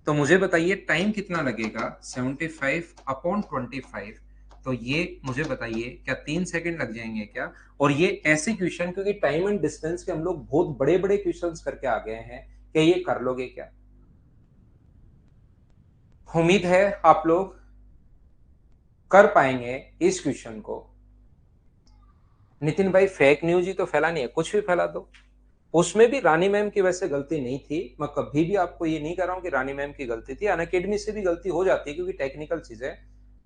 तो मुझे बताइए टाइम कितना लगेगा, 75/25। तो ये मुझे बताइए क्या 3 सेकंड लग जाएंगे क्या। और ये ऐसे क्वेश्चन, क्योंकि टाइम एंड डिस्टेंस के हम लोग बहुत बड़े बड़े क्वेश्चंस करके आ गए हैं, क्या ये कर लोगे क्या। उम्मीद है आप लोग कर पाएंगे इस क्वेश्चन को। नितिन भाई फेक न्यूज ही तो फैलानी है, कुछ भी फैला दो। उसमें भी रानी मैम की वैसे गलती नहीं थी, मैं कभी भी आपको ये नहीं कर रहा हूं कि रानी मैम की गलती थी। अनअकैडमी से भी गलती हो जाती है क्योंकि टेक्निकल चीजें।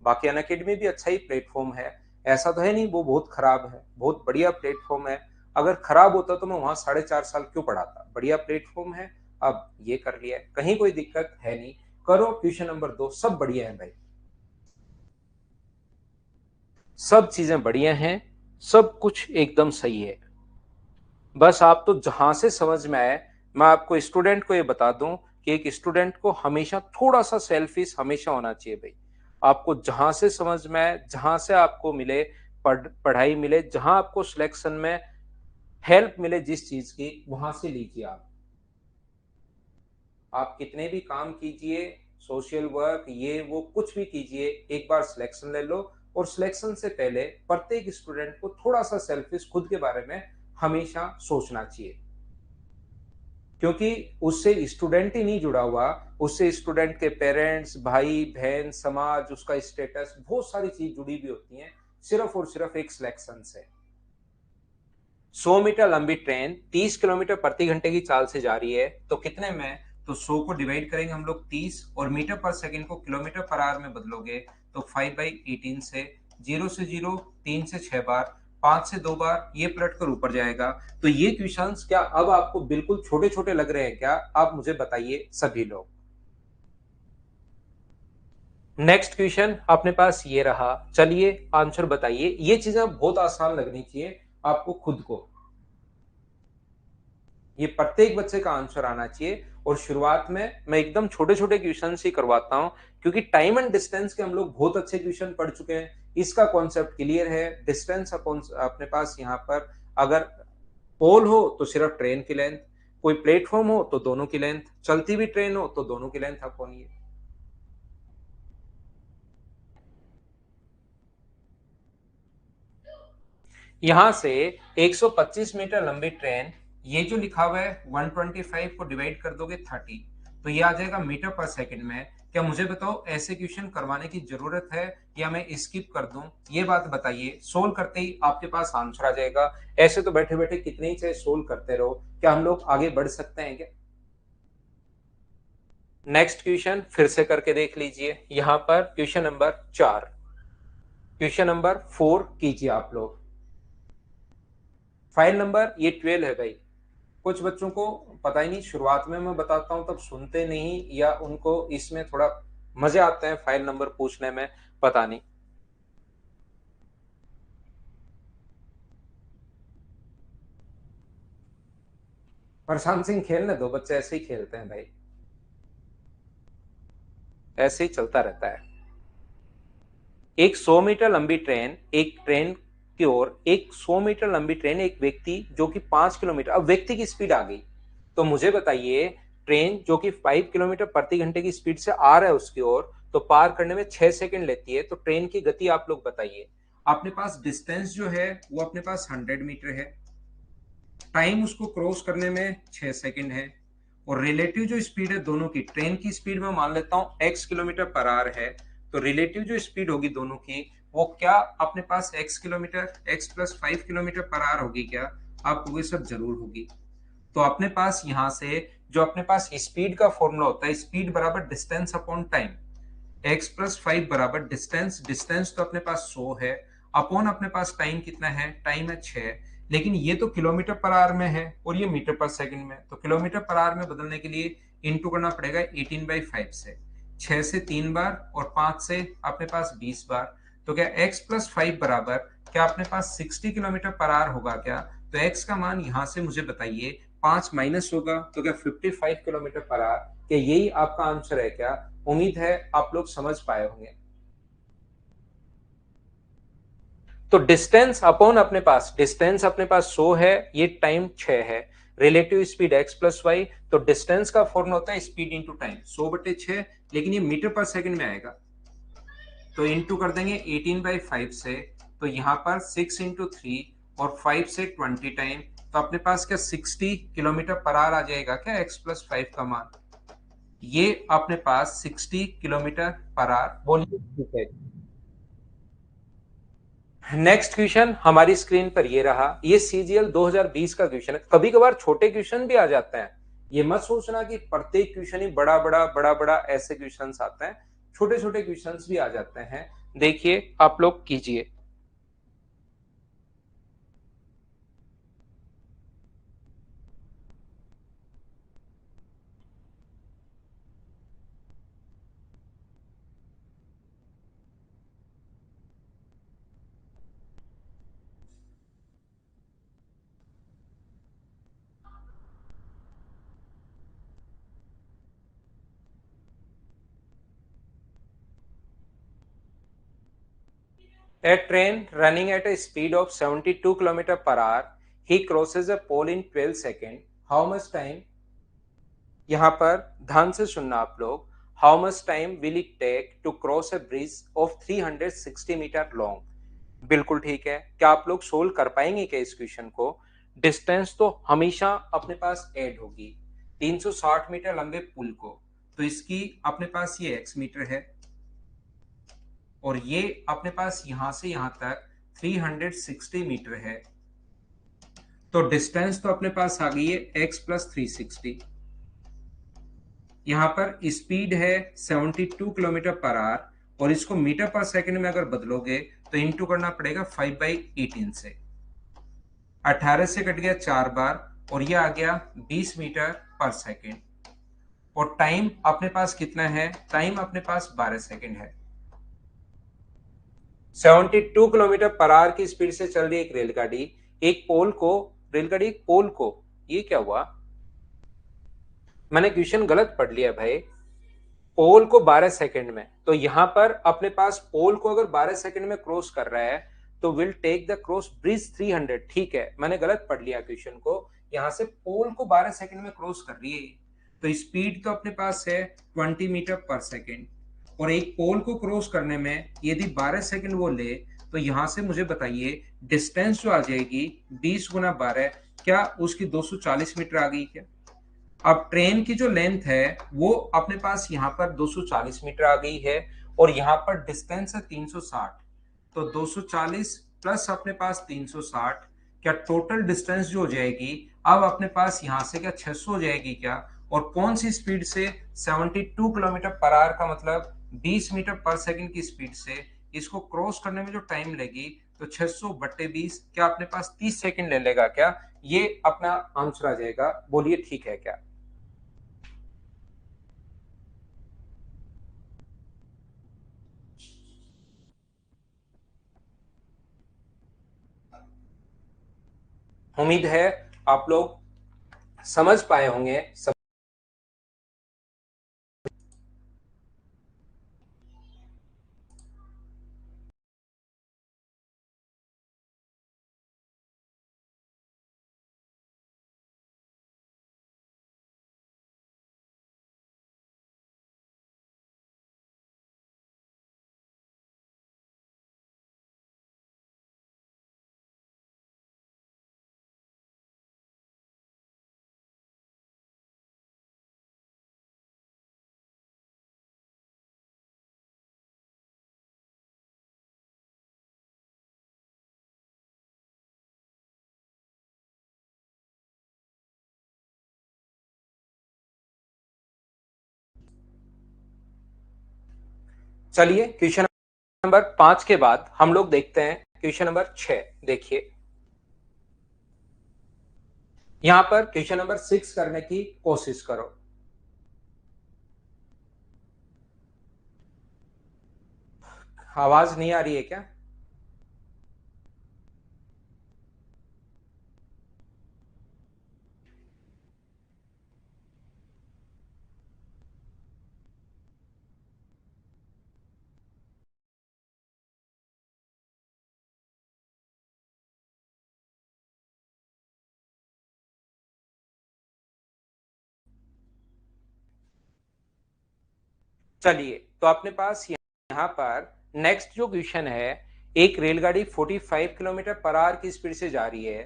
बाकी अनअकैडमी भी अच्छा ही प्लेटफॉर्म है, ऐसा तो है नहीं वो बहुत खराब है, बहुत बढ़िया प्लेटफॉर्म है। अगर खराब होता तो मैं वहां 4.5 साल क्यों पढ़ाता, बढ़िया प्लेटफॉर्म है। अब ये कर लिया, कहीं कोई दिक्कत है नहीं। करो क्वेश्चन नंबर 2, सब बढ़िया है भाई, सब चीजें बढ़िया हैं, सब कुछ एकदम सही है। बस आप तो जहां से समझ में आए, मैं आपको स्टूडेंट को ये बता दूं कि एक स्टूडेंट को हमेशा थोड़ा सा सेल्फिश हमेशा होना चाहिए भाई। आपको जहां से समझ में आए, जहां से आपको मिले, पढ़ाई मिले, जहां आपको सिलेक्शन में हेल्प मिले जिस चीज की, वहां से लीजिए। आप कितने भी काम कीजिए, सोशल वर्क ये वो कुछ भी कीजिए, एक बार सिलेक्शन ले लो। और सिलेक्शन से पहले प्रत्येक स्टूडेंट को थोड़ा सा सेल्फिश खुद के बारे में हमेशा सोचना चाहिए, क्योंकि उससे स्टूडेंट ही नहीं जुड़ा हुआ, उससे स्टूडेंट के पेरेंट्स, भाई बहन, समाज, उसका स्टेटस, बहुत सारी चीज जुड़ी भी होती हैं, सिर्फ और सिर्फ एक सिलेक्शन से। 100 मीटर लंबी ट्रेन 30 किलोमीटर प्रति घंटे की चाल से जा रही है, तो कितने में, तो 100 को डिवाइड करेंगे हम लोग 30, और मीटर पर सेकंड को किलोमीटर पर आवर में बदलोगे तो 5/18 से। 0 से 0, 3 से 6 बार, 5 से 2 बार, ये पलट कर ऊपर जाएगा। तो ये क्वेश्चंस क्या अब आपको बिल्कुल छोटे छोटे लग रहे हैं क्या, आप मुझे बताइए सभी लोग। नेक्स्ट क्वेश्चन अपने पास ये रहा, चलिए आंसर बताइए। ये चीजें बहुत आसान लगनी चाहिए आपको खुद को, ये प्रत्येक बच्चे का आंसर आना चाहिए। और शुरुआत में मैं एकदम छोटे छोटे क्वेश्चन ही करवाता हूं, क्योंकि टाइम एंड डिस्टेंस के हम लोग बहुत अच्छे क्वेश्चन पढ़ चुके हैं, इसका कॉन्सेप्ट क्लियर है। डिस्टेंस अपॉन अपने पास यहाँ पर, अगर पोल हो तो सिर्फ ट्रेन की लेंथ, कोई प्लेटफॉर्म हो तो दोनों की लेंथ, चलती भी ट्रेन हो तो दोनों की लेंथ अपॉन ये। यहां से 125 मीटर लंबी ट्रेन, ये जो लिखा हुआ है 125 को डिवाइड कर दोगे 30, तो ये आ जाएगा मीटर पर सेकंड में। क्या मुझे बताओ ऐसे क्वेश्चन करवाने की जरूरत है या मैं स्किप कर दूं, ये बात बताइए। सोल्व करते ही आपके पास आंसर आ जाएगा, ऐसे तो बैठे बैठे कितने ही चाहे सोल्व करते रहो, क्या हम लोग आगे बढ़ सकते हैं क्या। नेक्स्ट क्वेश्चन फिर से करके देख लीजिए, यहां पर क्वेश्चन नंबर 4, क्वेश्चन नंबर 4 कीजिए आप लोग। फाइल नंबर ये 12 है भाई, कुछ बच्चों को पता ही नहीं, शुरुआत में मैं बताता हूँ तब सुनते नहीं, या उनको इसमें थोड़ा मजे आते हैं फाइल नंबर पूछने में, पता नहीं। प्रशांत सिंह खेलने दो, बच्चे ऐसे ही खेलते हैं भाई, ऐसे ही चलता रहता है। एक 100 मीटर लंबी ट्रेन, एक ट्रेन की ओर एक 100 मीटर लंबी ट्रेन, एक व्यक्ति जो कि 5 किलोमीटर, अब व्यक्ति की स्पीड आ गई, तो मुझे बताइए ट्रेन जो कि 5 किलोमीटर प्रति घंटे की स्पीड से आ रहा है उसकी ओर, तो पार करने में 6 सेकंड लेती है, तो ट्रेन की गति आप लोग बताइए। अपने पास डिस्टेंस जो है वो अपने पास 100 मीटर है, टाइम उसको क्रॉस करने में 6 सेकंड है, और रिलेटिव जो स्पीड है दोनों की, ट्रेन की स्पीड में मान लेता हूं x किलोमीटर पर आवर है, तो रिलेटिव जो स्पीड होगी दोनों की वो क्या अपने पास x kilometre, x plus 5 kilometre per our होगी क्या? आप कहोगे सब जरूर होगी। तो अपने पास यहां से जो अपने पास स्पीड का फॉर्मूला होता है, स्पीड बराबर distance upon time, x plus 5 बराबर डिस्टेंस, डिस्टेंस तो अपने पास 100 है, अपॉन अपने पास टाइम कितना है, टाइम है 6, लेकिन ये तो किलोमीटर पर आवर में है और ये मीटर पर सेकंड में, तो किलोमीटर पर आवर में बदलने के लिए इंटू करना पड़ेगा 18/5 से, 6 से 3 बार और 5 से अपने पास 20 बार, तो क्या x प्लस 5 बराबर क्या अपने पास 60 किलोमीटर पर आवर होगा क्या? तो x का मान यहां से मुझे बताइए 5 माइनस होगा, तो क्या 55 किलोमीटर पर आवर, क्या यही आपका आंसर है क्या? उम्मीद है आप लोग समझ पाए होंगे। तो डिस्टेंस अपॉन अपने पास, डिस्टेंस अपने पास 100 है, ये टाइम 6 है, relative speed x plus y, तो डिस्टेंस का फॉर्मूला होता है स्पीड इंटू टाइम, 100/6, लेकिन ये मीटर पर सेकंड में आएगा, तो इंटू कर देंगे 18/5 से, तो यहाँ पर 6 इंटू 3 और 5 से 20 टाइम, तो अपने पास क्या 60 किलोमीटर पर आवर आ जाएगा क्या x प्लस 5 का मान? ये अपने पास 60 किलोमीटर पर आवर, बोलिए ठीक है। नेक्स्ट क्वेश्चन हमारी स्क्रीन पर ये रहा, ये सीजीएल 2020 का क्वेश्चन है। कभी कभार छोटे क्वेश्चन भी आ जाते हैं, ये मत सोचना कि प्रत्येक क्वेश्चन ही बड़ा बड़ा बड़ा बड़ा ऐसे क्वेश्चंस आते हैं, छोटे छोटे क्वेश्चंस भी आ जाते हैं। देखिए आप लोग कीजिए। A train running at a speed of 72 km per hour, he crosses a pole in 12 seconds. How much time? यहाँ पर ध्यान से सुनना आप लोग। How much time will it take to cross a bridge of 360 metre long? बिल्कुल ठीक है। क्या आप लोग सोल्व कर पाएंगे क्या इस क्वेश्चन को? डिस्टेंस तो हमेशा अपने पास ऐड होगी 360 मीटर लंबे पुल को, तो इसकी अपने पास ये x मीटर है, और ये अपने पास यहां से यहां तक 360 मीटर है, तो डिस्टेंस तो अपने पास आ गई है x प्लस 360। यहाँ पर स्पीड है 72 किलोमीटर पर आवर, और इसको मीटर पर सेकंड में अगर बदलोगे तो इंटू करना पड़ेगा 5/18 से, 18 से कट गया 4 बार, और ये आ गया 20 मीटर पर सेकंड, और टाइम अपने पास कितना है, टाइम अपने पास 12 सेकंड है। 72 किलोमीटर पर आवर की स्पीड से चल रही एक रेलगाड़ी, एक पोल को, रेलगाड़ी एक पोल को, ये क्या हुआ, मैंने क्वेश्चन गलत पढ़ लिया भाई। पोल को 12 सेकंड में, तो यहां पर अपने पास पोल को अगर 12 सेकंड में क्रॉस कर रहा है तो will take the cross bridge 300, ठीक है, मैंने गलत पढ़ लिया क्वेश्चन को। यहां से पोल को 12 सेकंड में क्रॉस कर रही है, तो स्पीड तो अपने पास है 20 मीटर पर सेकंड, और एक पोल को क्रॉस करने में यदि 12 सेकंड वो ले, तो यहां से मुझे बताइए डिस्टेंस जो आ जाएगी 20 गुना 12, क्या उसकी 240 मीटर आ गई क्या? अब ट्रेन की जो लेंथ है वो अपने पास यहाँ पर 240 मीटर आ गई है, और यहाँ पर डिस्टेंस है 360, तो 240 प्लस अपने पास 360, क्या टोटल डिस्टेंस जो हो जाएगी अब अपने पास यहाँ से क्या 600 हो जाएगी क्या? और कौन सी स्पीड से? 72 किलोमीटर पर आवर का मतलब 20 मीटर पर सेकंड की स्पीड से इसको क्रॉस करने में जो टाइम लगी तो 600 बट्टे 20 क्या अपने पास 30 सेकंड ले लेगा क्या? ये अपना आंसर आ जाएगा। बोलिए ठीक है क्या? उम्मीद है आप लोग समझ पाए होंगे। चलिए क्वेश्चन नंबर 5 के बाद हम लोग देखते हैं क्वेश्चन नंबर 6। देखिए यहां पर क्वेश्चन नंबर 6 करने की कोशिश करो। आवाज नहीं आ रही है क्या? चलिए तो अपने पास यहाँ पर नेक्स्ट जो क्वेश्चन है, एक रेलगाड़ी 45 किलोमीटर पर आवर की स्पीड से जा रही है।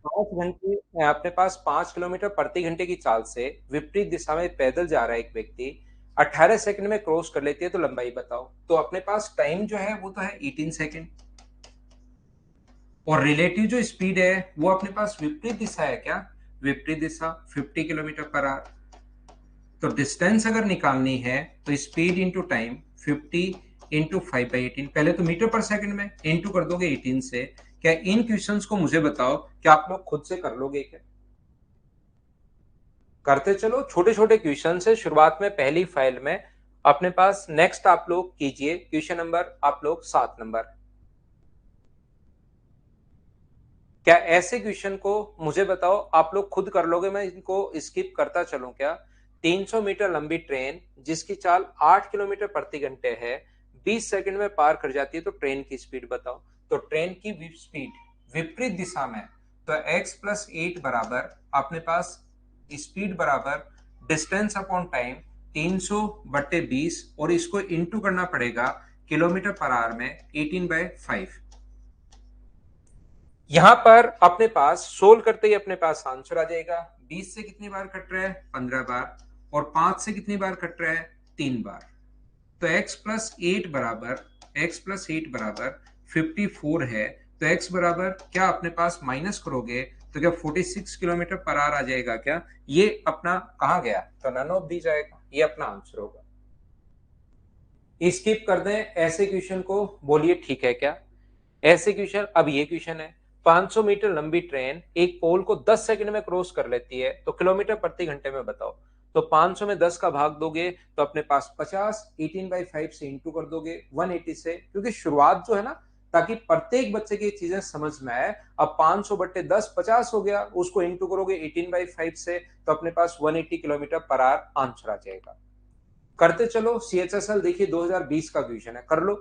5 घंटे अपने पास 5 किलोमीटर प्रति घंटे की चाल से विपरीत दिशा में पैदल जा रहा है एक व्यक्ति, 18 सेकंड में क्रॉस कर लेती है, तो लंबाई बताओ। तो अपने पास टाइम जो है वो तो है 18 सेकंड, और रिलेटिव जो स्पीड है वो अपने पास विपरीत दिशा है क्या? विपरीत दिशा 50 किलोमीटर पर आवर। तो डिस्टेंस अगर निकालनी है तो स्पीड इंटू टाइम 50 इंटू 5/18, पहले तो मीटर पर सेकंड में इंटू कर दोगे 18 से। क्या इन क्वेश्चंस को मुझे बताओ कि आप लोग खुद से कर लोगे क्या? करते चलो, छोटे छोटे क्वेश्चन से शुरुआत में पहली फाइल में अपने पास। नेक्स्ट आप लोग कीजिए क्वेश्चन नंबर आप लोग 7 नंबर। क्या ऐसे क्वेश्चन को मुझे बताओ आप लोग खुद कर लोगे, मैं इनको स्किप करता चलूं क्या? 300 मीटर लंबी ट्रेन जिसकी चाल 8 किलोमीटर प्रति घंटे है, 20 सेकंड में पार कर जाती है, तो ट्रेन की स्पीड बताओ। तो ट्रेन की स्पीड विपरीत दिशा में, तो x+8 बराबर अपने पास स्पीड बराबर डिस्टेंस अपॉन टाइम 300/20, और इसको इंटू करना पड़ेगा किलोमीटर पर आवर में 18/5। यहां पर अपने पास सोल्व करते ही अपने पास आंसर आ जाएगा। 20 से कितनी बार कट रहा है? 15 बार। और 5 से कितनी बार कट रहा है? 3 बार। तो x+8 बराबर 54 है। तो x बराबर क्या अपने पास माइनस करोगे तो क्या 46 किलोमीटर पर आवर आ जाएगा क्या? ये अपना कहा गया? तो नन ऑफ दी जाएगा, ये अपना आंसर होगा। स्किप कर दें ऐसे क्वेश्चन को, बोलिए ठीक है क्या? ऐसे क्वेश्चन, अब ये क्वेश्चन है, 500 मीटर लंबी ट्रेन एक पोल को 10 सेकंड में क्रॉस कर लेती है, तो किलोमीटर प्रति घंटे में बताओ। तो 500 में 10 का भाग दोगे तो अपने पास 50, 18/5 से इंटू कर दोगे 180 से, क्योंकि शुरुआत जो है ना, ताकि प्रत्येक बच्चे की चीजें समझ में आए। अब 500/10 50 हो गया, उसको इंटू करोगे 18/5 से, तो अपने पास 180 किलोमीटर पर आवर आंसर आ जाएगा। करते चलो CHSL, देखिए 2020 का क्वेश्चन है, कर लो।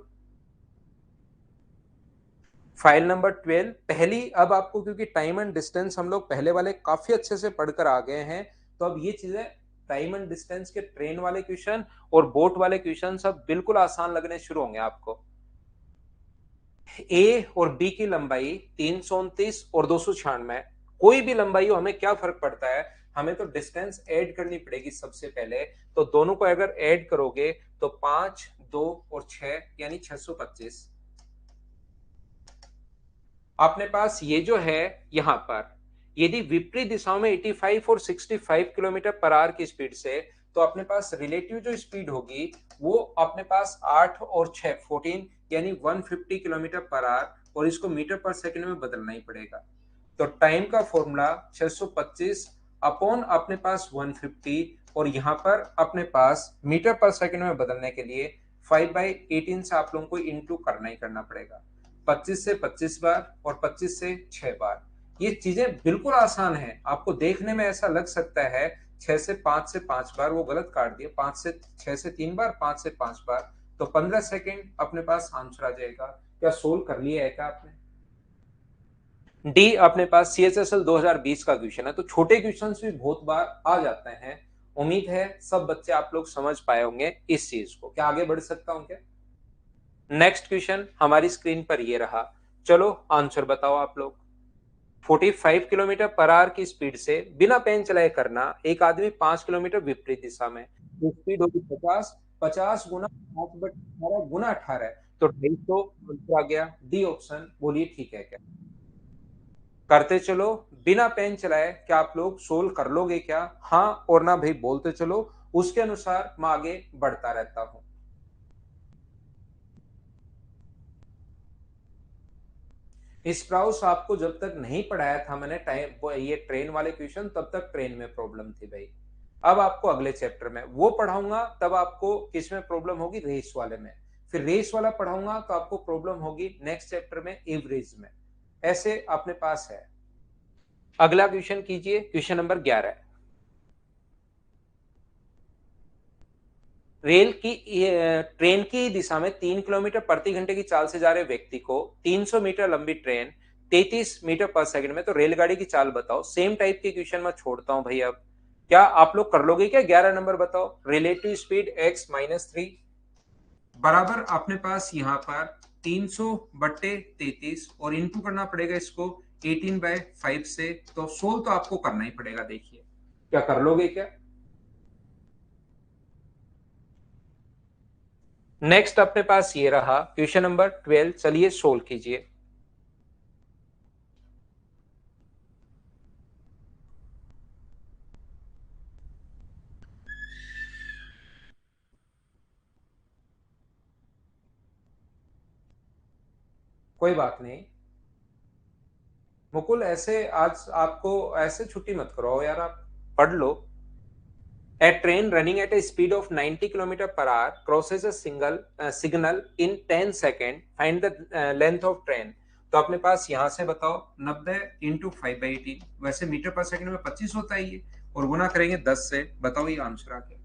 फाइल नंबर 12 पहली। अब आपको क्योंकि टाइम एंड डिस्टेंस हम लोग पहले वाले काफी अच्छे से पढ़कर आ गए हैं, तो अब ये चीजें टाइम एंड डिस्टेंस के ट्रेन वाले क्वेश्चन और बोट वाले क्वेश्चन सब बिल्कुल आसान लगने शुरू होंगे आपको। ए और बी की लंबाई 329 और 296, कोई भी लंबाई हो, हमें क्या फर्क पड़ता है? हमें तो डिस्टेंस ऐड करनी पड़ेगी सबसे पहले। तो दोनों को अगर ऐड करोगे तो 5, 2 और 6 यानी 625। अपने पास ये जो है यहां पर, यदि विपरीत दिशाओं में 85 और 65 किलोमीटर पर आवर की स्पीड से, तो अपने पास रिलेटिव जो स्पीड होगी वो अपने पास 8 और 6 14 यानी 150 किलोमीटर पर आवर और इसको मीटर पर सेकंड में बदलना ही पड़ेगा। तो टाइम का फॉर्मूला 625 अपॉन अपने पास 150 और यहाँ पर अपने पास मीटर पर सेकंड में बदलने के लिए 5/18 से आप लोगों को इंटू करना ही करना पड़ेगा। 25 से 25 बार और 25 से 6 बार। ये चीजें बिल्कुल आसान है, आपको देखने में ऐसा लग सकता है 6 से 5 बार, वो गलत काट दिया, 5 से 6 से 3 बार, 5 से 5 बार, तो 15 सेकेंड अपने पास आंसर आ जाएगा। क्या सोल्व कर लिया है क्या आपने? डी अपने पास सीएचएसएल 2020 का क्वेश्चन है, तो छोटे क्वेश्चन भी बहुत बार आ जाते हैं। उम्मीद है सब बच्चे आप लोग समझ पाए होंगे इस चीज को। क्या आगे बढ़ सकता हूं क्या? नेक्स्ट क्वेश्चन हमारी स्क्रीन पर ये रहा, चलो आंसर बताओ आप लोग। 45 किलोमीटर पर आवर की स्पीड से बिना पेन चलाए करना एक आदमी 5 किलोमीटर विपरीत दिशा में, तो स्पीड होगी 50, 50 गुना 5/18 गुना 18, तो 250 आंसर आ गया। डी ऑप्शन, बोलिए ठीक है क्या? करते चलो बिना पेन चलाए, क्या आप लोग सोल्व कर लोगे क्या? हाँ और ना भाई बोलते चलो, उसके अनुसार मैं आगे बढ़ता रहता हूं। स्प्राउस आपको जब तक नहीं पढ़ाया था मैंने टाइम ये ट्रेन वाले क्वेश्चन, तब तक ट्रेन में प्रॉब्लम थी भाई। अब आपको अगले चैप्टर में वो पढ़ाऊंगा, तब आपको किस में प्रॉब्लम होगी? रेस वाले में। फिर रेस वाला पढ़ाऊंगा तो आपको प्रॉब्लम होगी नेक्स्ट चैप्टर में एवरेज में। ऐसे अपने पास है। अगला क्वेश्चन कीजिए, क्वेश्चन नंबर 11। ट्रेन की दिशा में 3 किलोमीटर प्रति घंटे की चाल से जा रहे व्यक्ति को 300 मीटर लंबी ट्रेन 33 मीटर पर सेकंड में, तो रेलगाड़ी की चाल बताओ। सेम टाइप के क्वेश्चन मैं छोड़ता हूं भाई। अब क्या आप लोग कर लोगे क्या? 11 नंबर बताओ। रिलेटिव स्पीड x-3 बराबर अपने पास यहाँ पर 300/33 और इंटू करना पड़ेगा इसको 18/5 से। तो सोल्व तो आपको करना ही पड़ेगा। देखिए क्या कर लोगे क्या? नेक्स्ट अपने पास ये रहा क्वेश्चन नंबर 12, चलिए सोल्व कीजिए। कोई बात नहीं मुकुल, ऐसे आज आपको ऐसे छुट्टी मत करो यार, आप पढ़ लो। A train running at a speed of 90 kilometre per our crosses a single signal in 10 second, find the length of train. तो अपने पास यहां से बताओ 90 इंटू 5/18, वैसे मीटर पर सेकंड में 25 होता है ये, और गुना करेंगे 10 से। बताओ ये आंसर आ गया।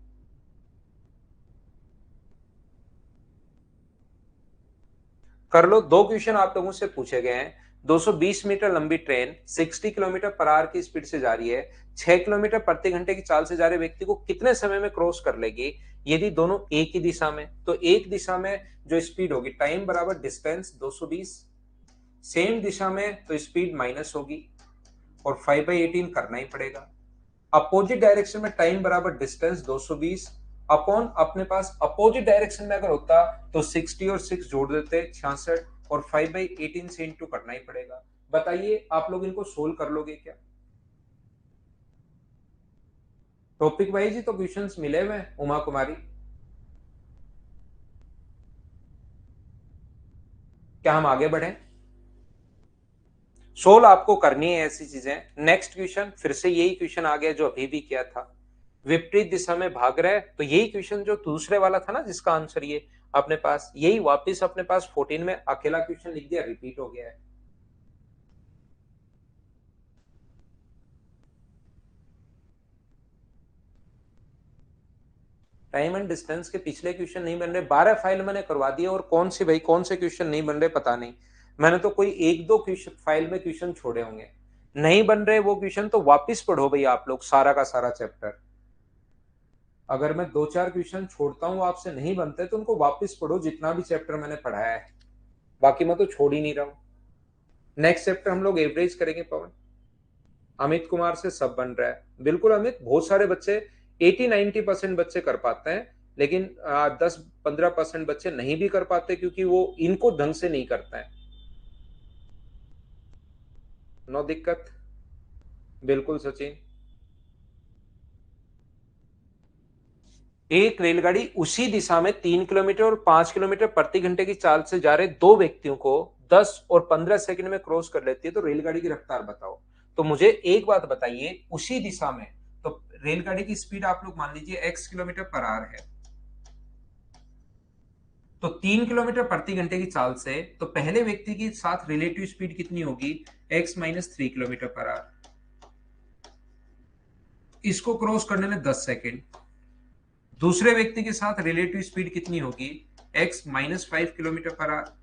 कर लो। दो क्वेश्चन आप लोगों से पूछे गए हैं। 220 मीटर लंबी ट्रेन 60 किलोमीटर पर आवर की स्पीड से जा रही है, 6 किलोमीटर प्रति घंटे की चाल से जा रहे व्यक्ति को कितने समय में क्रॉस कर लेगी यदि दोनों एक ही दिशा में? तो एक दिशा में जो स्पीड होगी, टाइम बराबर डिस्टेंस 220, सेम दिशा में तो स्पीड माइनस होगी और 5/18 करना ही पड़ेगा। अपोजिट डायरेक्शन में टाइम बराबर डिस्टेंस 220 अपॉन अपने पास अपोजिट डायरेक्शन में अगर होता तो 60 और 6 जोड़ देते 66, और 5/18 से इंटू करना ही पड़ेगा। बताइए आप लोग इनको सोल्व कर लोगे क्या? टॉपिक वाइज ही तो क्वेश्चंस मिले हुए हैं उमा कुमारी। क्या हम आगे बढ़े? सोल्व आपको करनी है ऐसी चीजें। नेक्स्ट क्वेश्चन फिर से यही क्वेश्चन आ गया जो अभी भी किया था। विपरीत दिशा में भाग रहा है, तो यही क्वेश्चन जो दूसरे वाला था ना, जिसका आंसर ये अपने पास यही वापस अपने पास 14 में अकेला क्वेश्चन लिख दिया, रिपीट हो गया है। टाइम एंड डिस्टेंस के पिछले क्वेश्चन नहीं बन रहे, 12 फाइल मैंने करवा दिया, और कौन से भाई कौन से क्वेश्चन नहीं बन रहे पता नहीं। मैंने तो कोई एक दो क्वेश्चन फाइल में क्वेश्चन छोड़े होंगे। नहीं बन रहे वो क्वेश्चन तो वापिस पढ़ो भाई आप लोग सारा का सारा चैप्टर। अगर मैं दो चार क्वेश्चन छोड़ता हूँ आपसे नहीं बनते तो उनको वापस पढ़ो, जितना भी चैप्टर मैंने पढ़ाया है। बाकी मैं तो छोड़ ही नहीं रहा हूँ। नेक्स्ट चैप्टर हम लोग एवरेज करेंगे पवन। अमित कुमार से सब बन रहा है। बिल्कुल अमित, बहुत सारे बच्चे 80-90% बच्चे कर पाते हैं, लेकिन 10-15% बच्चे नहीं भी कर पाते क्योंकि वो इनको ढंग से नहीं करते हैं। नो दिक्कत। बिल्कुल सचिन। एक रेलगाड़ी उसी दिशा में 3 किलोमीटर और 5 किलोमीटर प्रति घंटे की चाल से जा रहे दो व्यक्तियों को 10 और 15 सेकंड में क्रॉस कर लेती है तो रेलगाड़ी की रफ्तार बताओ। तो मुझे एक बात बताइए, उसी दिशा में तो रेलगाड़ी की स्पीड आप लोग मान लीजिए x किलोमीटर पर आवर है, तो 3 किलोमीटर प्रति घंटे की चाल से तो पहले व्यक्ति के साथ रिलेटिव स्पीड कितनी होगी, x minus 3 kilometre per our. इसको क्रॉस करने में 10 सेकंड। दूसरे व्यक्ति के साथ रिलेटिव स्पीड कितनी होगी, x minus 5 kilometre per our.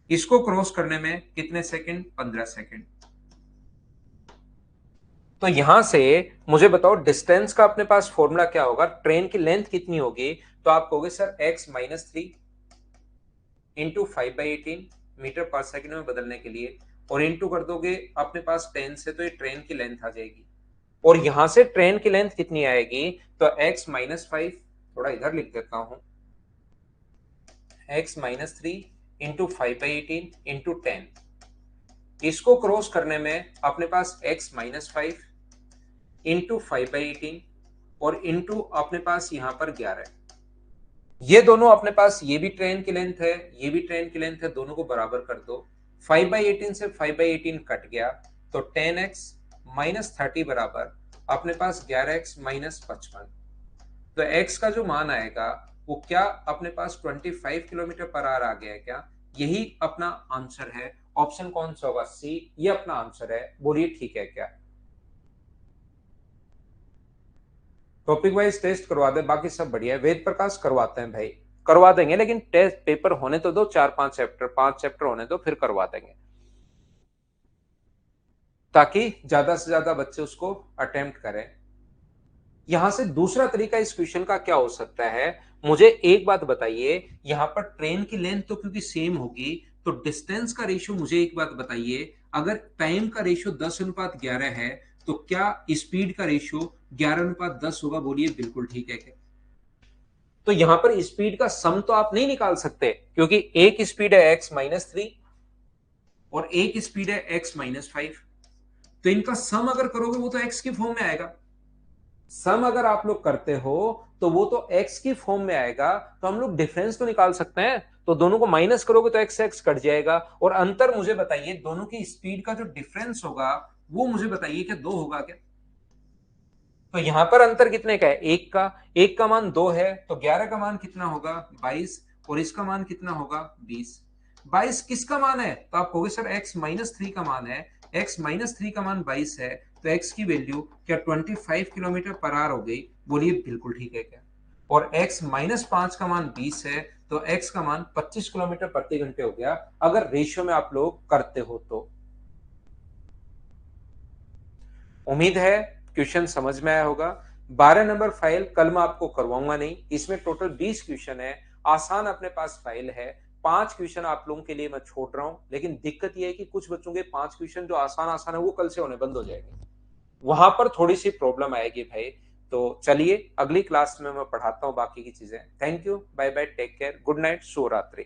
इसको क्रॉस करने में कितने सेकंड, 15 सेकंड। तो यहां से मुझे बताओ डिस्टेंस का अपने पास फॉर्मूला क्या होगा, ट्रेन की लेंथ कितनी होगी, तो आप कहोगे sir x minus 3 into 5/18 metre पर सेकंड में बदलने के लिए, और इंटू कर दोगे अपने पास 10 से, तो ये ट्रेन की लेंथ आ जाएगी। और यहां से ट्रेन की लेंथ कितनी आएगी, तो x माइनस 5, थोड़ा इधर लिख देता हूं, x माइनस 3 इंटू 5/18 इंटू 10। इसको क्रॉस करने में अपने पास x माइनस 5 इंटू 5/18 और इंटू अपने पास यहां पर 11। ये दोनों अपने पास, ये भी ट्रेन की लेंथ है, ये भी ट्रेन की लेंथ है, दोनों को बराबर कर दो। 5/18 से 5/18 कट गया, तो 10x माइनस 30 बराबर अपने पास 11x माइनस 55। तो x का जो मान आएगा वो क्या अपने पास 25 किलोमीटर पर आवर आ गया है क्या, यही अपना आंसर है। ऑप्शन कौन सा होगा, सी, ये अपना आंसर है। बोलिए ठीक है क्या। टॉपिक वाइज टेस्ट करवा दे, बाकी सब बढ़िया है। वेद प्रकाश करवाते हैं भाई, करवा देंगे, लेकिन टेस्ट पेपर होने तो दो, 4-5 चैप्टर, 5 चैप्टर होने दो, फिर करवा देंगे, ताकि ज्यादा से ज्यादा बच्चे उसको अटेम्प्ट करें। यहां से दूसरा तरीका इस क्वेश्चन का क्या हो सकता है, मुझे एक बात बताइए, यहां पर ट्रेन की लेंथ तो क्योंकि सेम होगी, तो डिस्टेंस का रेशियो, मुझे एक बात बताइए, अगर टाइम का रेशियो 10:11 है, तो क्या स्पीड का रेशियो 11:10 होगा। बोलिए बिल्कुल ठीक है क्या। तो यहां पर स्पीड का सम तो आप नहीं निकाल सकते, क्योंकि एक स्पीड है x माइनस 3 और एक स्पीड है x माइनस 5। तो इनका सम अगर करोगे वो तो x की फॉर्म में आएगा। सम अगर आप लोग करते हो तो वो तो x की फॉर्म में आएगा, तो हम लोग डिफरेंस तो निकाल सकते हैं। तो दोनों को माइनस करोगे तो x x कट जाएगा, और अंतर मुझे बताइए, दोनों की स्पीड का जो डिफरेंस होगा वो मुझे बताइए क्या 2 होगा क्या। तो यहां पर अंतर कितने का है, एक का मान 2 है, तो 11 का मान कितना होगा, 22, और इसका मान कितना होगा, 20। 22 किसका मान है, तो आप कहोगे सर x माइनस 3 का मान है। x माइनस 3 का मान 22 है, तो x की वैल्यू क्या 25 किलोमीटर पर आवर हो गई। बोलिए बिल्कुल ठीक है क्या। और x माइनस 5 का मान 20 है, तो x का मान 25 किलोमीटर प्रति घंटे हो गया, अगर रेशियो में आप लोग करते हो तो। उम्मीद है क्वेश्चन समझ में आया होगा। 12 नंबर फाइल कल मैं आपको करवाऊंगा नहीं, इसमें टोटल 20 क्वेश्चन है, आसान अपने पास फाइल है। 5 क्वेश्चन आप लोगों के लिए मैं छोड़ रहा हूं, लेकिन दिक्कत यह है कि कुछ बच्चों के 5 क्वेश्चन जो आसान आसान है वो कल से होने बंद हो जाएंगे, वहां पर थोड़ी सी प्रॉब्लम आएगी भाई। तो चलिए अगली क्लास में मैं पढ़ाता हूं बाकी की चीजें। Thank you, bye bye, take care, good night, शुभ रात्रि।